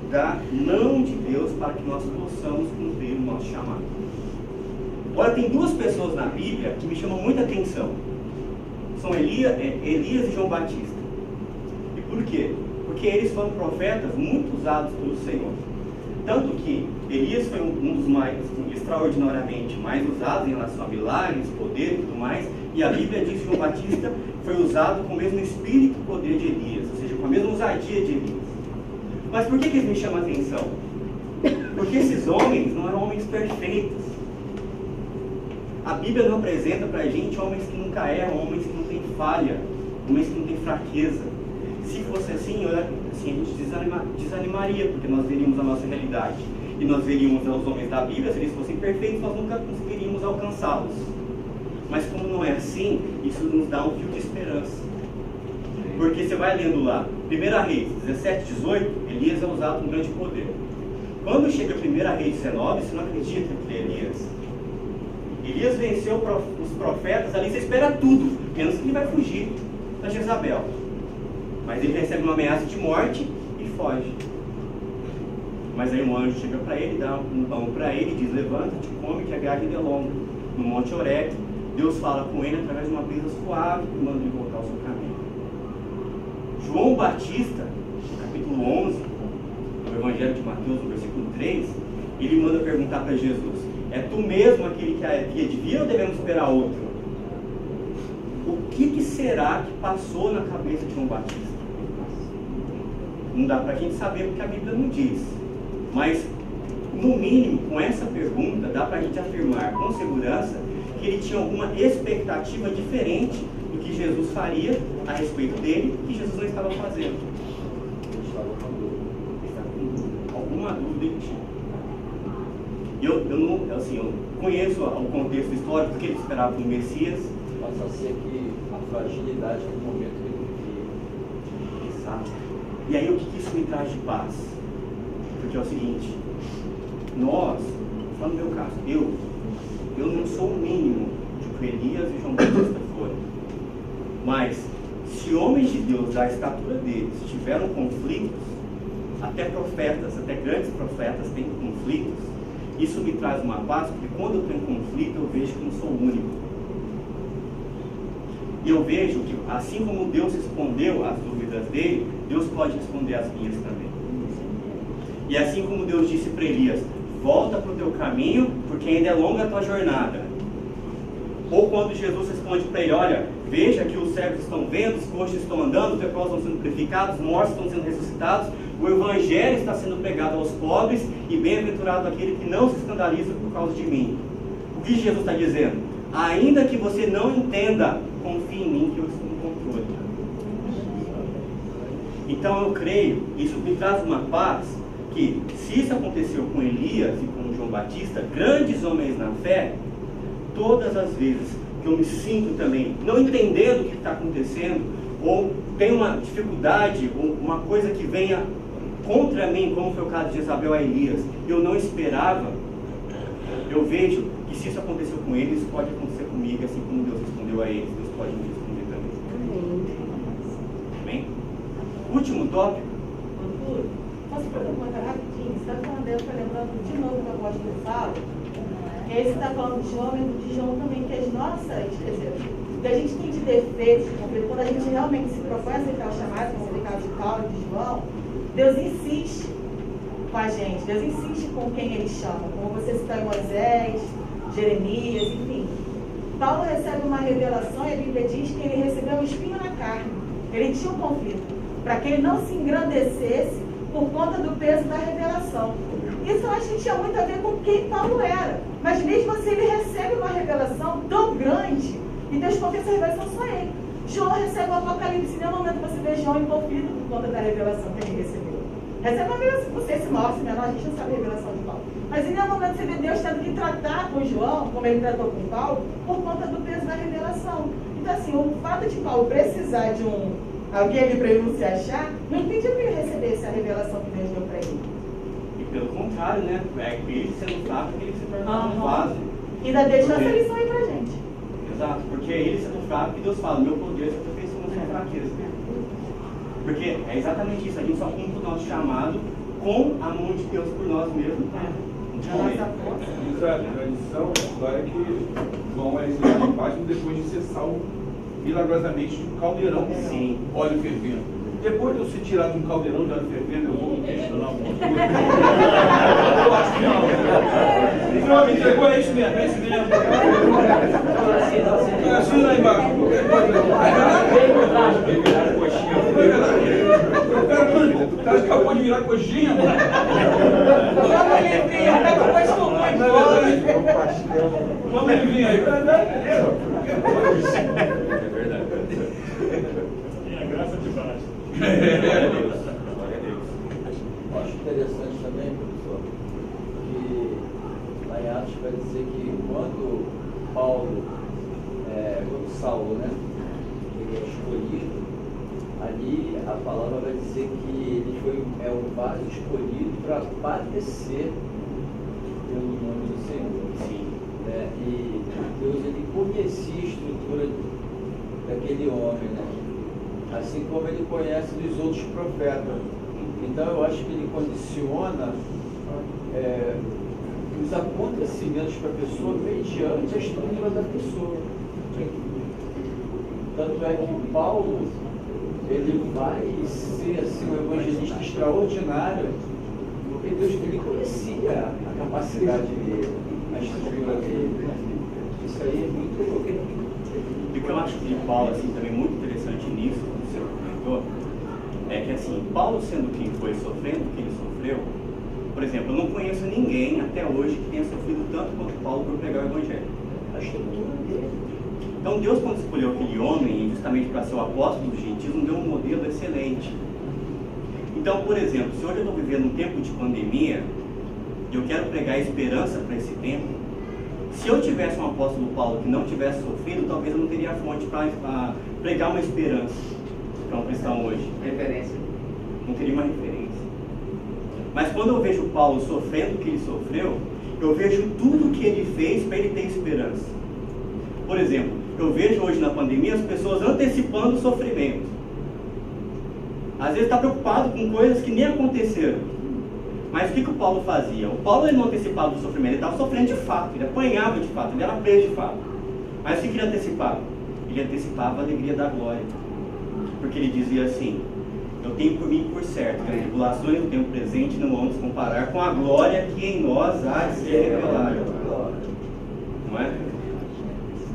da mão de Deus para que nós possamos cumprir o nosso chamado. Olha, tem 2 pessoas na Bíblia que me chamam muita atenção. São Elias e João Batista. E por quê? Porque eles foram profetas muito usados pelo Senhor. Tanto que Elias foi um dos mais, extraordinariamente mais usados em relação a milagres, poder e tudo mais, e a Bíblia diz que João Batista foi usado com o mesmo espírito e poder de Elias, ou seja, com a mesma ousadia de Elias. Mas por que eles me chamam a atenção? Porque esses homens não eram homens perfeitos. A Bíblia não apresenta para a gente homens que nunca erram, homens que não têm falha, homens que não têm fraqueza. Se fosse assim, a gente desanimaria, porque nós veríamos a nossa realidade. E nós veríamos os homens da Bíblia, se eles fossem perfeitos, nós nunca conseguiríamos alcançá-los. Mas como não é assim, isso nos dá um fio de esperança. Porque você vai lendo lá, 1 Reis 17, 18, Elias é usado com grande poder. Quando chega 1 Reis 19, você não acredita que é Elias. Elias venceu os profetas, ali você espera tudo, menos que ele vai fugir da Jezabel. Mas ele recebe uma ameaça de morte e foge. Mas aí um anjo chega para ele, dá um pão para ele e diz: levanta-te, come, que a viagem é longa. No Monte Horebe, Deus fala com ele através de uma brisa suave e manda ele voltar ao seu caminho. João Batista, no capítulo 11, no Evangelho de Mateus, no versículo 3, ele manda perguntar para Jesus: é tu mesmo aquele que havia de vir ou devemos esperar outro? O que será que passou na cabeça de João Batista? Não dá para a gente saber porque a Bíblia não diz. Mas, no mínimo, com essa pergunta, dá para a gente afirmar com segurança que ele tinha alguma expectativa diferente do que Jesus faria a respeito dele, que Jesus não estava fazendo. Alguma dúvida ele tinha. Eu conheço o contexto histórico do que ele esperava do Messias. Passa a ser que a fragilidade do momento que ele vivia. Exato. E aí o que isso me traz de paz? Porque é o seguinte, nós, falando no meu caso, eu não sou o mínimo de que Elias e João Batista foram. Mas, se homens de Deus da estatura deles tiveram conflitos, até profetas, até grandes profetas têm conflitos, isso me traz uma paz, porque quando eu tenho conflito, eu vejo que não sou o único. E eu vejo que, assim como Deus respondeu às dúvidas dele, Deus pode responder às minhas também. E assim como Deus disse para Elias: volta para o teu caminho, porque ainda é longa a tua jornada. Ou quando Jesus responde para ele: olha, veja que os cegos estão vendo, os coxos estão andando, os leprosos estão sendo purificados, os mortos estão sendo ressuscitados, o evangelho está sendo pregado aos pobres, e bem-aventurado aquele que não se escandaliza por causa de mim. O que Jesus está dizendo? Ainda que você não entenda, confie em mim que eu estou no controle. Então eu creio, isso me traz uma paz, que se isso aconteceu com Elias e com João Batista, grandes homens na fé, todas as vezes que eu me sinto também não entendendo o que está acontecendo, ou tenho uma dificuldade, ou uma coisa que venha contra mim, como foi o caso de Jezabel a Elias, eu não esperava, eu vejo que se isso aconteceu com eles, pode acontecer comigo, assim como Deus respondeu a eles, Deus pode me responder também. Amém? Último tópico. Arthur, posso fazer uma coisa rapidinho? Você está falando, eu estou lembrando de novo que eu gosto de falar. E aí você está falando de João, e de João também, que as nossas, quer dizer, o que a gente tem de defeitos, quando a gente realmente se propõe a aceitar o chamado, como no caso de Paulo e de João, Deus insiste com a gente, Deus insiste com quem ele chama, como você citou em Moisés, Jeremias, enfim. Paulo recebe uma revelação e a Bíblia diz que ele recebeu um espinho na carne, ele tinha um conflito, para que ele não se engrandecesse por conta do peso da revelação. Isso eu acho que tinha muito a ver com quem Paulo era. Mas mesmo assim ele recebe uma revelação tão grande e Deus confia essa revelação só ele. João recebe o Apocalipse, em nenhum momento você vê João em conflito por conta da revelação que ele recebeu. Recebe uma revelação, não sei se maior, se menor, a gente não sabe a revelação de Paulo. Mas em nenhum momento você vê Deus tendo que tratar com João, como ele tratou com Paulo, por conta do peso da revelação. Então assim, o fato de Paulo precisar de alguém ali para ele não se achar, não impediu que ele recebesse a revelação que Deus deu para ele. E pelo contrário, né? É ele sendo fraco que ele se tornou um vaso. Ainda deixa essa lição aí pra gente. Exato, porque é ele sendo fraco que Deus fala: meu poder se aperfeiçoa na sua fraqueza. Porque é exatamente isso, a gente só cumpre o nosso chamado com a mão de Deus por nós mesmos. Diz a tradição, a história que João é exilado em Patmos depois de ser salvo milagrosamente de um caldeirão com óleo fervendo. Depois de eu ser tirado de um caldeirão de óleo fervendo, eu vou questionar alguma coisa. Eu acho que não. O senhor me entregou, é isso mesmo, é isso mesmo. Assim lá embaixo. O cara acabou de virar coxinha, mano. Vamos ele vir aí. É verdade. É a graça de baixo. Glória a Deus. Glória a Deus. Eu acho interessante também, professor, que lá em Atos vai dizer que quando quando Saulo, né, ele é escolhido, ali a palavra vai dizer que ele foi o vaso escolhido para padecer pelo nome do Senhor. Sim. Né? E Deus, ele conhecia a estrutura daquele homem, né? Assim como ele conhece dos outros profetas. Então eu acho que ele condiciona os acontecimentos para a pessoa mediante a estrutura da pessoa. Tanto é que Paulo, ele vai ser assim, um evangelista extraordinário, porque Deus, ele conhecia a capacidade dele, a estrutura dele. Isso aí é muito... E o que eu acho de Paulo assim, também muito interessante nisso, que o senhor comentou, é que assim, Paulo sendo quem foi, sofrendo o que ele sofreu, por exemplo, eu não conheço ninguém até hoje que tenha sofrido tanto quanto Paulo por pregar o Evangelho. A estrutura dele. Então Deus, quando escolheu aquele homem justamente para ser o apóstolo dos gentios, nos deu um modelo excelente. Então, por exemplo, se hoje eu estou vivendo um tempo de pandemia e eu quero pregar esperança para esse tempo, se eu tivesse um apóstolo Paulo que não tivesse sofrido, talvez eu não teria fonte para pregar uma esperança para um cristão hoje. Referência. Não teria uma referência. Mas quando eu vejo Paulo sofrendo o que ele sofreu, eu vejo tudo o que ele fez para ele ter esperança. Por exemplo, eu vejo hoje na pandemia as pessoas antecipando o sofrimento. Às vezes está preocupado com coisas que nem aconteceram. Mas o que o Paulo fazia? O Paulo ele não antecipava o sofrimento, ele estava sofrendo de fato, ele apanhava de fato, ele era preso de fato. Mas o que ele antecipava? Ele antecipava a alegria da glória. Porque ele dizia assim: eu tenho por mim por certo que as tribulações do tempo presente não vão se comparar com a glória que em nós há de ser revelada. Não é?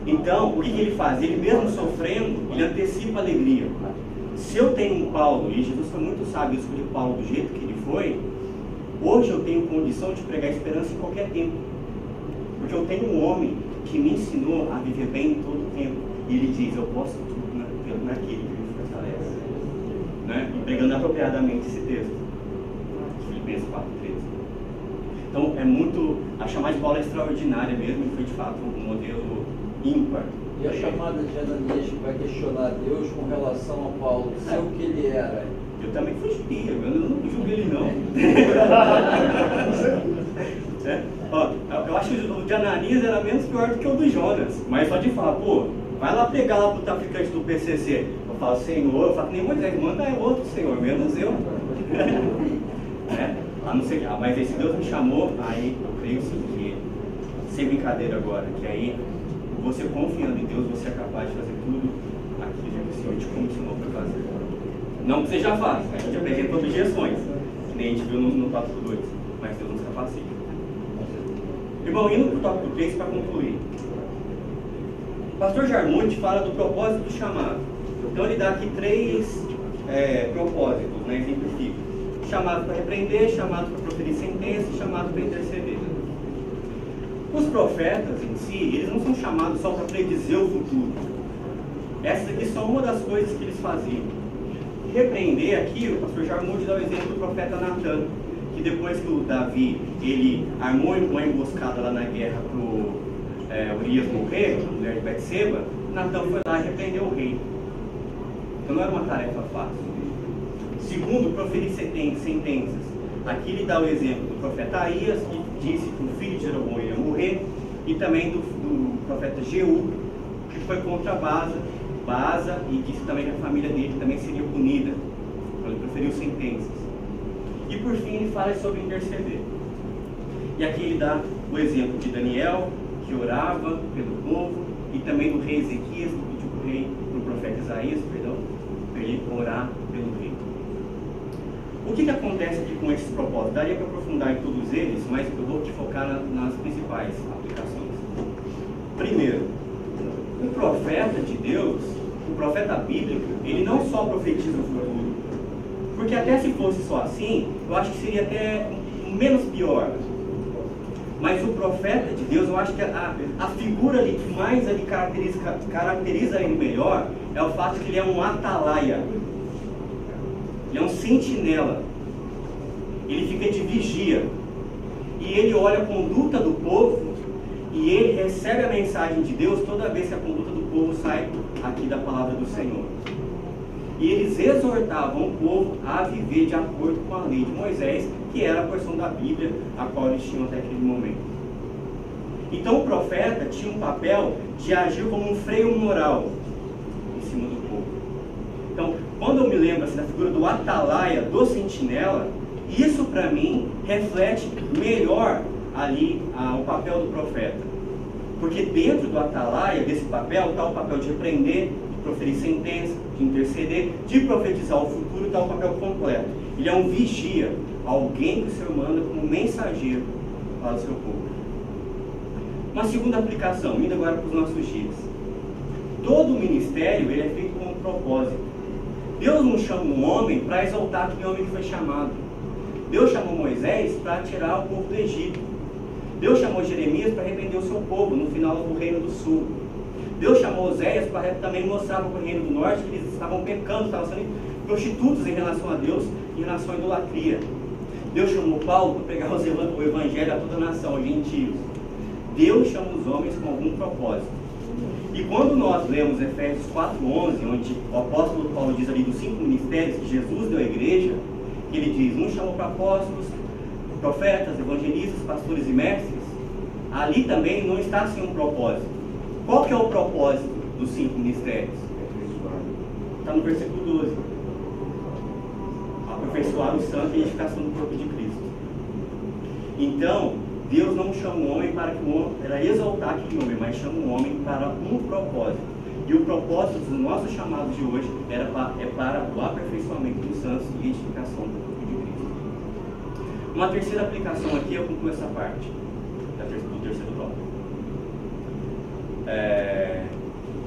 Então, o que ele faz? Ele mesmo sofrendo, ele antecipa a alegria. Se eu tenho um Paulo, e Jesus foi muito sábio em escolher Paulo do jeito que ele foi, hoje eu tenho condição de pregar esperança em qualquer tempo. Porque eu tenho um homem que me ensinou a viver bem em todo o tempo. E ele diz: eu posso tudo naquele que me fortalece. Né? E pregando apropriadamente esse texto. Filipenses 4:13. Então é muito. A chamada de Paulo é extraordinária mesmo, e foi de fato um modelo ímpar. E a chamada de Ananias que vai questionar Deus com relação a Paulo, ser o que ele era. Eu também fugiria, eu não julgo ele não. Ó, eu acho que o de Ananias era menos pior do que o do Jonas. Mas só de falar, pô, vai lá pregar lá pro traficante do PCC. Eu falo, Senhor, eu falo que nem Moisés, manda outro, Senhor, menos eu. A não ser, mas esse Deus me chamou, aí eu creio sim que, sem brincadeira agora, que aí você confiando em Deus, você é capaz de fazer tudo aquilo que o Senhor te comissionou para fazer. Não que seja fácil, a gente apresenta objeções, que nem a gente viu no tópico 2, mas Deus nos capacita. Irmão, indo para o tópico 3 para concluir. O pastor Jarmuth fala do propósito do chamado. Então ele dá aqui 3 propósitos, né? Exemplifica. Chamado para repreender, chamado para proferir sentença e chamado para interceder. Os profetas em si, eles não são chamados só para predizer o futuro. Essas aqui são uma das coisas que eles faziam. Repreender aqui, o pastor Jarmuth dá o exemplo do profeta Natan, que depois que o Davi ele armou uma emboscada lá na guerra para o Urias morrer, a mulher de Betseba, Natan foi lá e repreendeu o rei. Então não era uma tarefa fácil. Segundo, proferir sentenças. Aqui ele dá o exemplo do profeta Aías, que disse que o filho de Jeroboão ia morrer, e também do profeta Jeú, que foi contra Baasa, e disse também que a família dele também seria punida. Então ele proferiu sentenças. E por fim ele fala sobre interceder. E aqui ele dá o exemplo de Daniel, que orava pelo povo, e também do rei Ezequias, que pediu para o profeta Isaías, para ele orar pelo rei. O que acontece aqui com esses propósitos? Daria para aprofundar em todos eles, mas eu vou te focar nas principais aplicações. Primeiro, o profeta de Deus, o profeta bíblico, ele não só profetiza o futuro, porque até se fosse só assim, eu acho que seria até menos pior. Mas o profeta de Deus, eu acho que a figura ali que mais ele caracteriza ele melhor é o fato de que ele é um atalaia. Ele é um sentinela. Ele fica de vigia. E ele olha a conduta do povo e ele recebe a mensagem de Deus toda vez que a conduta do povo sai aqui da palavra do Senhor. E eles exortavam o povo a viver de acordo com a lei de Moisés, que era a porção da Bíblia a qual eles tinham até aquele momento. Então o profeta tinha um papel de agir como um freio moral em cima do povo. Então, quando eu me lembro assim, da figura do atalaia, do sentinela, isso para mim reflete melhor ali o papel do profeta. Porque dentro do atalaia, desse papel, está o papel de repreender, de proferir sentença, de interceder, de profetizar o futuro, está o papel completo. Ele é um vigia, alguém que o Senhor manda como mensageiro para o seu povo. Uma segunda aplicação, indo agora para os nossos dias. Todo ministério ele é feito com um propósito. Deus não chama um homem para exaltar aquele homem que foi chamado. Deus chamou Moisés para tirar o povo do Egito. Deus chamou Jeremias para repreender o seu povo no final do Reino do Sul. Deus chamou Oséias para também mostrar para o Reino do Norte que eles estavam pecando, estavam sendo prostitutos em relação a Deus, em relação à idolatria. Deus chamou Paulo para pregar o Evangelho a toda a nação, aos gentios. Deus chama os homens com algum propósito. E quando nós lemos Efésios 4:11, onde o apóstolo Paulo diz ali dos 5 ministérios que Jesus deu à igreja, ele diz, um chamou para apóstolos, profetas, evangelistas, pastores e mestres, ali também não está sem um propósito. Qual que é o propósito dos 5 ministérios? Está no versículo 12. Aperfeiçoar o santo e a edificação do corpo de Cristo. Então, Deus não chama o homem para exaltar aquele homem, mas chama o homem para um propósito. E o propósito dos nossos chamados de hoje é para o aperfeiçoamento dos santos e edificação do corpo de Cristo. Uma terceira aplicação aqui, eu concluo essa parte do terceiro tópico.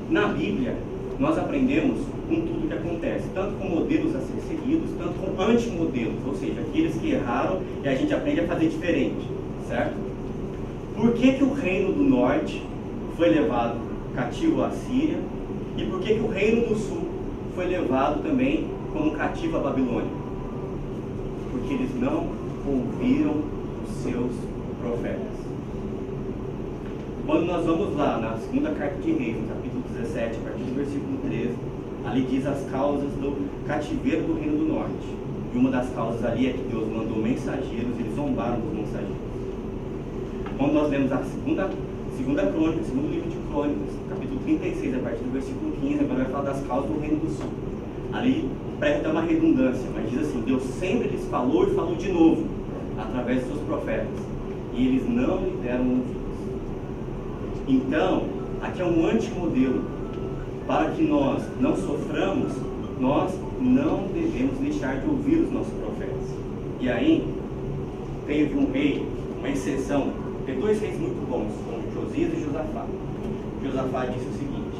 Na Bíblia, nós aprendemos com tudo que acontece, tanto com modelos a ser seguidos, tanto com antimodelos, ou seja, aqueles que erraram e a gente aprende a fazer diferente, certo? Por que o reino do norte foi levado cativo à Síria e por que o reino do sul foi levado também como cativo à Babilônia? Porque eles não ouviram os seus profetas. Quando nós vamos lá na segunda carta de Reis, no capítulo 17, a partir do versículo 13, ali diz as causas do cativeiro do reino do norte. E uma das causas ali é que Deus mandou mensageiros, eles zombaram dos mensageiros. Quando nós lemos a segunda crônica, segundo livro de Crônicas, capítulo 36, a partir do versículo 15, agora vai falar das causas do reino do sul. Ali presta uma redundância, mas diz assim, Deus sempre lhes falou e falou de novo, através dos seus profetas. E eles não lhe deram ouvidos. Então, aqui é um antimodelo. Para que nós não soframos, nós não devemos deixar de ouvir os nossos profetas. E aí, teve um rei, uma exceção, tem 2 reis muito bons, como Josias e Josafá. Josafá disse o seguinte: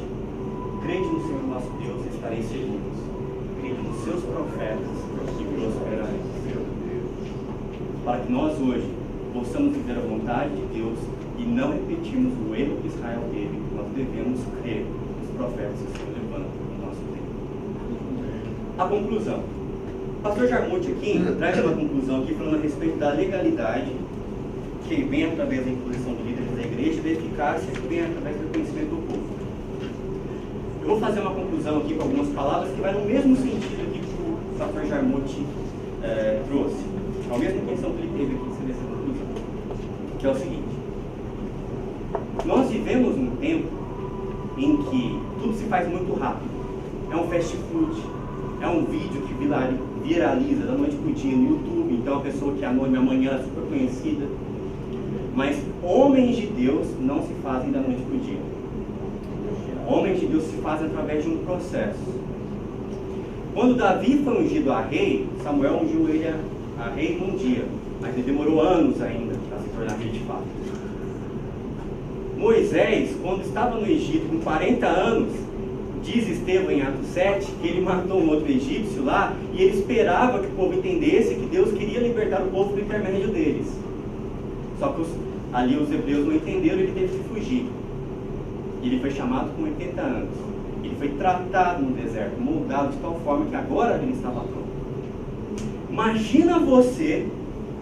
crede no Senhor nosso Deus e estareis seguros. Crede nos seus profetas e prosperareis. Para que nós hoje possamos viver a vontade de Deus e não repetirmos o erro que Israel teve, nós devemos crer nos profetas que se levantam no nosso tempo. A conclusão. O pastor Jarmuth aqui traz uma conclusão aqui falando a respeito da legalidade que vem através da imposição de líderes da igreja e da eficácia que vem através do conhecimento do povo. Eu vou fazer uma conclusão aqui com algumas palavras que vai no mesmo sentido que o pastor Jarmuth trouxe. A mesma intenção que ele teve aqui de ser essa conclusão. Que é o seguinte: nós vivemos um tempo em que tudo se faz muito rápido. É um fast food, é um vídeo que viraliza da noite pro dia no YouTube. Então a pessoa que é anônima amanhã é super conhecida. Mas homens de Deus não se fazem da noite pro dia. Homens de Deus se fazem através de um processo. Quando Davi foi ungido a rei, Samuel ungiu ele a rei num dia, mas ele demorou anos ainda para se tornar rei de fato. Moisés, quando estava no Egito com 40 anos, diz Estevão em Atos 7 que ele matou um outro egípcio lá e ele esperava que o povo entendesse que Deus queria libertar o povo do intermédio deles. Só que ali os hebreus não entenderam e ele teve que fugir. Ele foi chamado com 80 anos. Ele foi tratado no deserto, moldado de tal forma que agora ele estava pronto. Imagina você,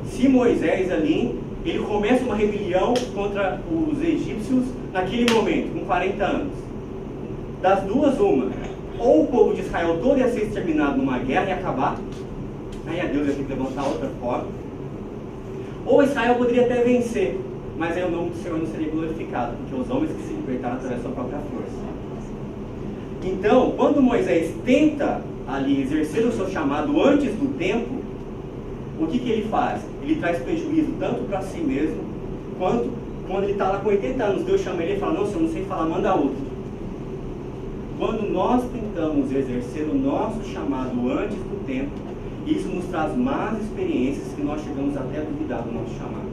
se Moisés ali, ele começa uma rebelião contra os egípcios naquele momento, com 40 anos. Das duas, uma. Ou o povo de Israel todo ia ser exterminado numa guerra e acabar. Aí a Deus ia ter que levantar outra forma. Ou Israel poderia até vencer, mas aí o nome do Senhor não seria glorificado, porque os homens que se libertaram através da sua própria força. Então, quando Moisés tenta ali exercer o seu chamado antes do tempo, o que ele faz? Ele traz prejuízo tanto para si mesmo, quanto quando ele está lá com 80 anos, Deus chama ele e fala, não, se eu não sei falar, manda outro. Quando nós tentamos exercer o nosso chamado antes do tempo, isso nos traz más experiências que nós chegamos até a duvidar do nosso chamado.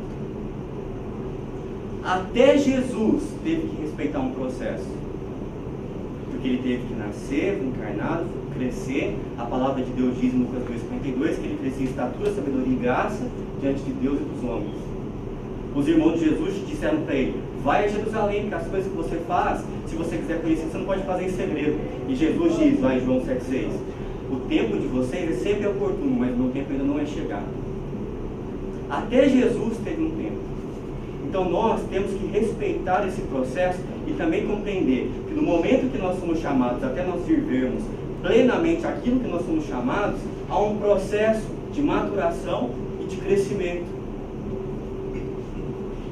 Até Jesus teve que respeitar um processo. Porque ele teve que nascer, encarnado, crescer. A palavra de Deus diz em Lucas 2,52 que ele crescia em estatura, sabedoria e graça diante de Deus e dos homens. Os irmãos de Jesus disseram para ele, vai a Jerusalém, porque as coisas que você faz, se você quiser conhecer, você não pode fazer em segredo. E Jesus diz lá em João 7,6, o tempo de vocês é sempre oportuno, mas o meu tempo ainda não é chegado. Até Jesus teve um tempo. Então nós temos que respeitar esse processo e também compreender que no momento que nós somos chamados, até nós vivermos plenamente aquilo que nós somos chamados, há um processo de maturação e de crescimento.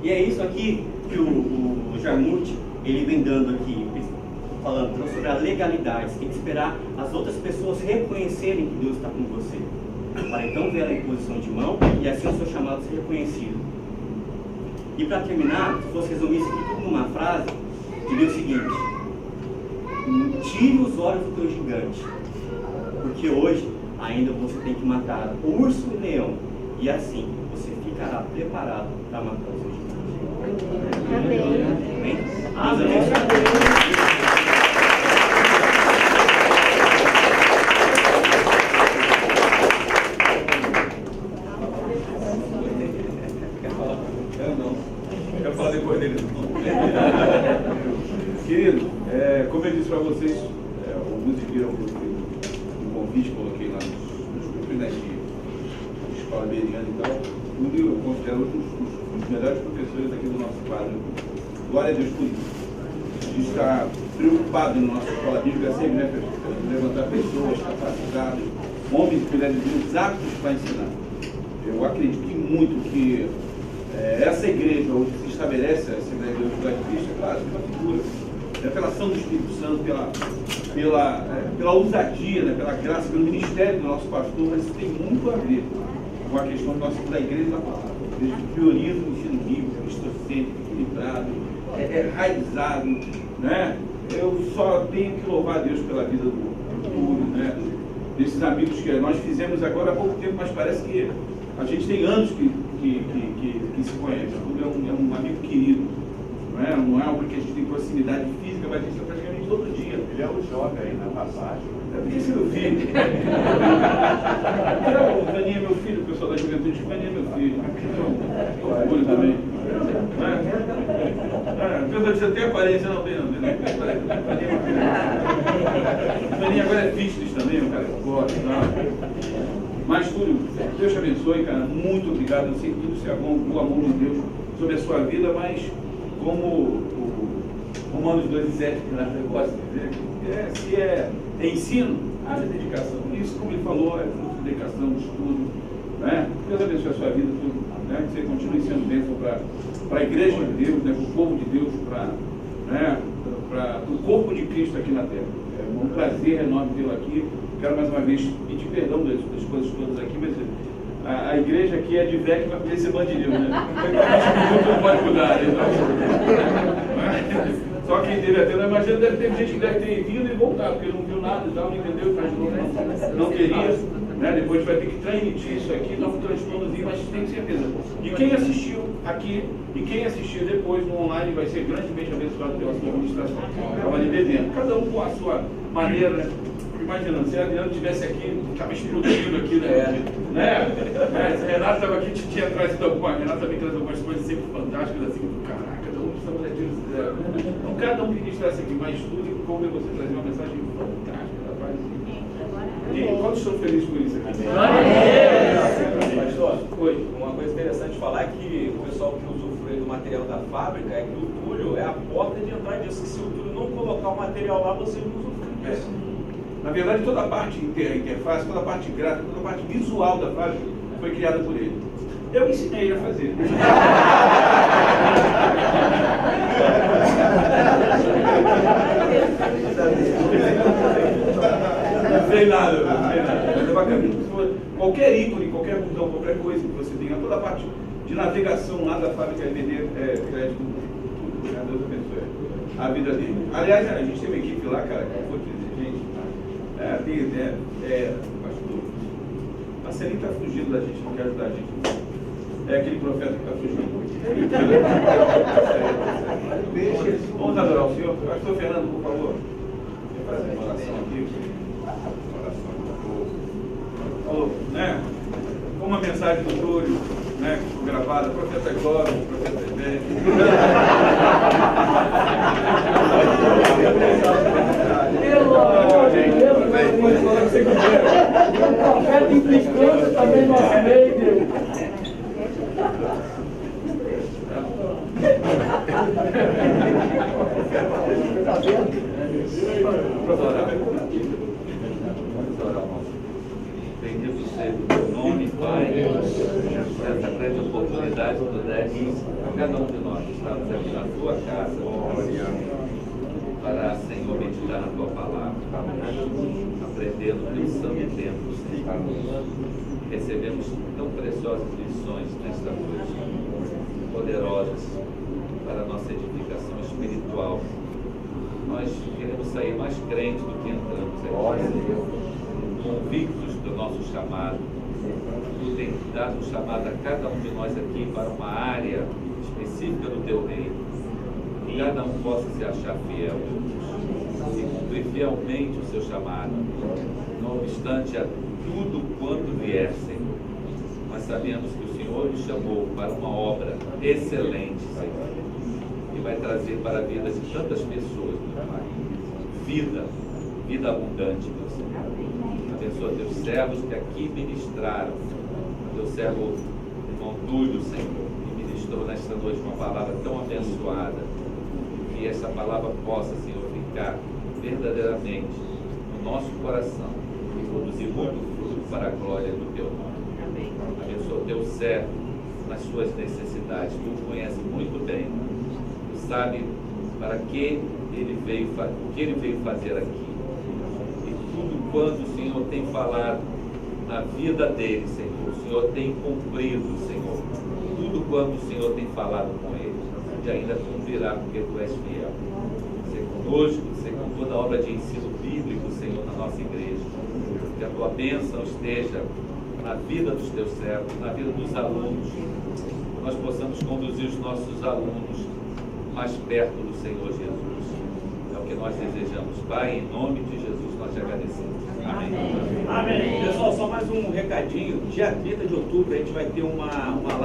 E é isso aqui que o Jarmuth, ele vem dando aqui, falando sobre a legalidade. Você tem que esperar as outras pessoas reconhecerem que Deus está com você, para então ver a imposição de mão e assim o seu chamado ser reconhecido. E para terminar, se fosse resumir isso aqui tudo numa frase, diria o seguinte: tire os olhos do teu gigante, porque hoje ainda você tem que matar urso e leão, e assim você ficará preparado para matar o seu gigante. Amém. Amém? Amém. Querido, como eu disse para vocês, alguns viram o convite que coloquei lá nos grupos de escola americana e tal. Eu considero um dos melhores professores aqui do nosso quadro. Glória a Deus por isso. A gente está preocupado na nossa escola bíblica sempre, né, levantar pessoas capacitadas, homens e mulheres de Deus aptos para ensinar. Eu acredito muito que essa igreja onde se estabelece a Assembleia de Deus de Cristo, é claro, uma figura, pela ação do Espírito Santo, pela ousadia, né, pela graça, pelo ministério do nosso pastor, mas isso tem muito a ver com a questão da igreja da palavra. A igreja que prioriza o ensino bíblico, cristocêntrico, equilibrado, enraizado, né? Eu só tenho que louvar a Deus pela vida do Túlio, né? Desses amigos que nós fizemos agora há pouco tempo, mas parece que a gente tem anos que se conhece. O Túlio é um amigo querido, não é algo que a gente tem proximidade física, mas a gente praticamente todo dia. Ele é o jovem aí na passagem. Deve ter sido meu filho. O Vaninha é meu filho, o pessoal da juventude, o Vaninha é meu filho. Orgulho também. O pessoal diz até aparência, não tem, não. O Vaninha agora é fitness também, um cara que gosta. Mas, Túlio, Deus te abençoe, cara. Muito obrigado. Eu sei que tudo se o amor de Deus sobre a sua vida, mas como o Romanos 2,7 que gosta de dizer, se é ensino, haja dedicação. Isso, como ele falou, é fruto de dedicação, de estudo. Né? Deus abençoe a sua vida, tudo, né? Que você continue sendo bênção para a igreja de Deus, né? Para o povo de Deus, para o corpo de Cristo aqui na terra. É um prazer enorme tê-lo aqui. Quero mais uma vez pedir perdão das coisas todas aqui, mas a igreja aqui é de velho que vai poder ser bandidinho, né? Não pode mudar, então. Só quem teve até, eu imagino, deve ter gente que deve ter vindo e voltado, porque não viu nada e tal, não entendeu, faz de novo, não queria. Né? Depois vai ter que transmitir isso aqui, dar um transtornozinho, mas tem certeza. E quem assistiu aqui e quem assistiu depois no online vai ser grandemente abençoado pela sua administração. Estava ali bebendo, cada um com a sua maneira, né? Imaginando, se a Adriana estivesse aqui, estava explodindo aqui, né? Se a Renata estava aqui, tinha trazido Renata também traz algumas coisas sempre fantásticas, assim, caraca, cada um precisa fazer aquilo. Então, cada um que ministrasse aqui mais tudo, e como você trazer uma mensagem fantástica, rapaz. E quantos estão felizes por isso aqui? Pastor, Oi. uma coisa interessante de falar é que o pessoal que usufrui do material da fábrica é que o Túlio é a porta de entrada disso, que se o Túlio não colocar o material lá, vocês não usufruem disso. Na verdade, toda a parte interface, toda a parte gráfica, toda a parte visual da fábrica foi criada por ele. Eu ensinei ele a fazer. Não sei nada, mas é bacana. Qualquer ícone, qualquer botão, qualquer coisa que você tenha, toda a parte de navegação lá da fábrica LBD é crédito. Deus abençoe a vida dele. Aliás, a gente tem uma equipe lá, cara, que foi gente. Pastor, Marcelinho está fugindo da gente, não quer ajudar a gente. É aquele profeta que está fugindo. Vamos adorar o Senhor. Pastor Fernando, por favor. Faz uma oração aqui. Oração do povo. Né? Como a mensagem do Túlio, né, que foi gravada, profeta Glória, profeta Evé. O profeta implicando também no nosso meio, Deus. Bendito seja o teu nome, Pai, essa grande oportunidade que tu deste a cada um de nós que estamos aqui na tua casa, para, Senhor, meditar na tua palavra, aprendendo o teu santo tempo, Senhor. Recebemos tão preciosas lições nesta noite, poderosas para a nossa edificação espiritual. Nós queremos sair mais crentes do que entramos aqui, convictos do nosso chamado. Tu tem dado um chamado a cada um de nós aqui para uma área específica do teu reino. Que cada um possa se achar fiel e cumprir fielmente o seu chamado, não obstante a tudo quanto vier, Senhor. Nós sabemos que o Senhor nos chamou para uma obra excelente, Senhor, que vai trazer para a vida de tantas pessoas, meu Pai, vida abundante, meu Senhor. Abençoa teus servos que aqui ministraram, teu servo irmão Túlio, Senhor, que ministrou nesta noite uma palavra tão abençoada, que essa palavra possa, Senhor, ficar verdadeiramente no nosso coração e produzir muito fruto para a glória do teu nome. Abençoa o teu servo nas suas necessidades. Tu o conheces muito bem. Tu sabe para que ele veio, o que ele veio fazer aqui. E tudo quanto o Senhor tem falado na vida dele, Senhor, o Senhor tem cumprido, Senhor. Tudo quanto o Senhor tem falado com ele, e ainda cumprirá, porque tu és fiel. Ser conosco, ser com toda a obra de ensino bíblico, Senhor, na nossa igreja. Que a tua bênção esteja na vida dos teus servos, na vida dos alunos. Que nós possamos conduzir os nossos alunos mais perto do Senhor Jesus. É o que nós desejamos. Pai, em nome de Jesus, nós te agradecemos. Amém. Amém. Pessoal, só mais um recadinho. Dia 30 de outubro a gente vai ter uma live.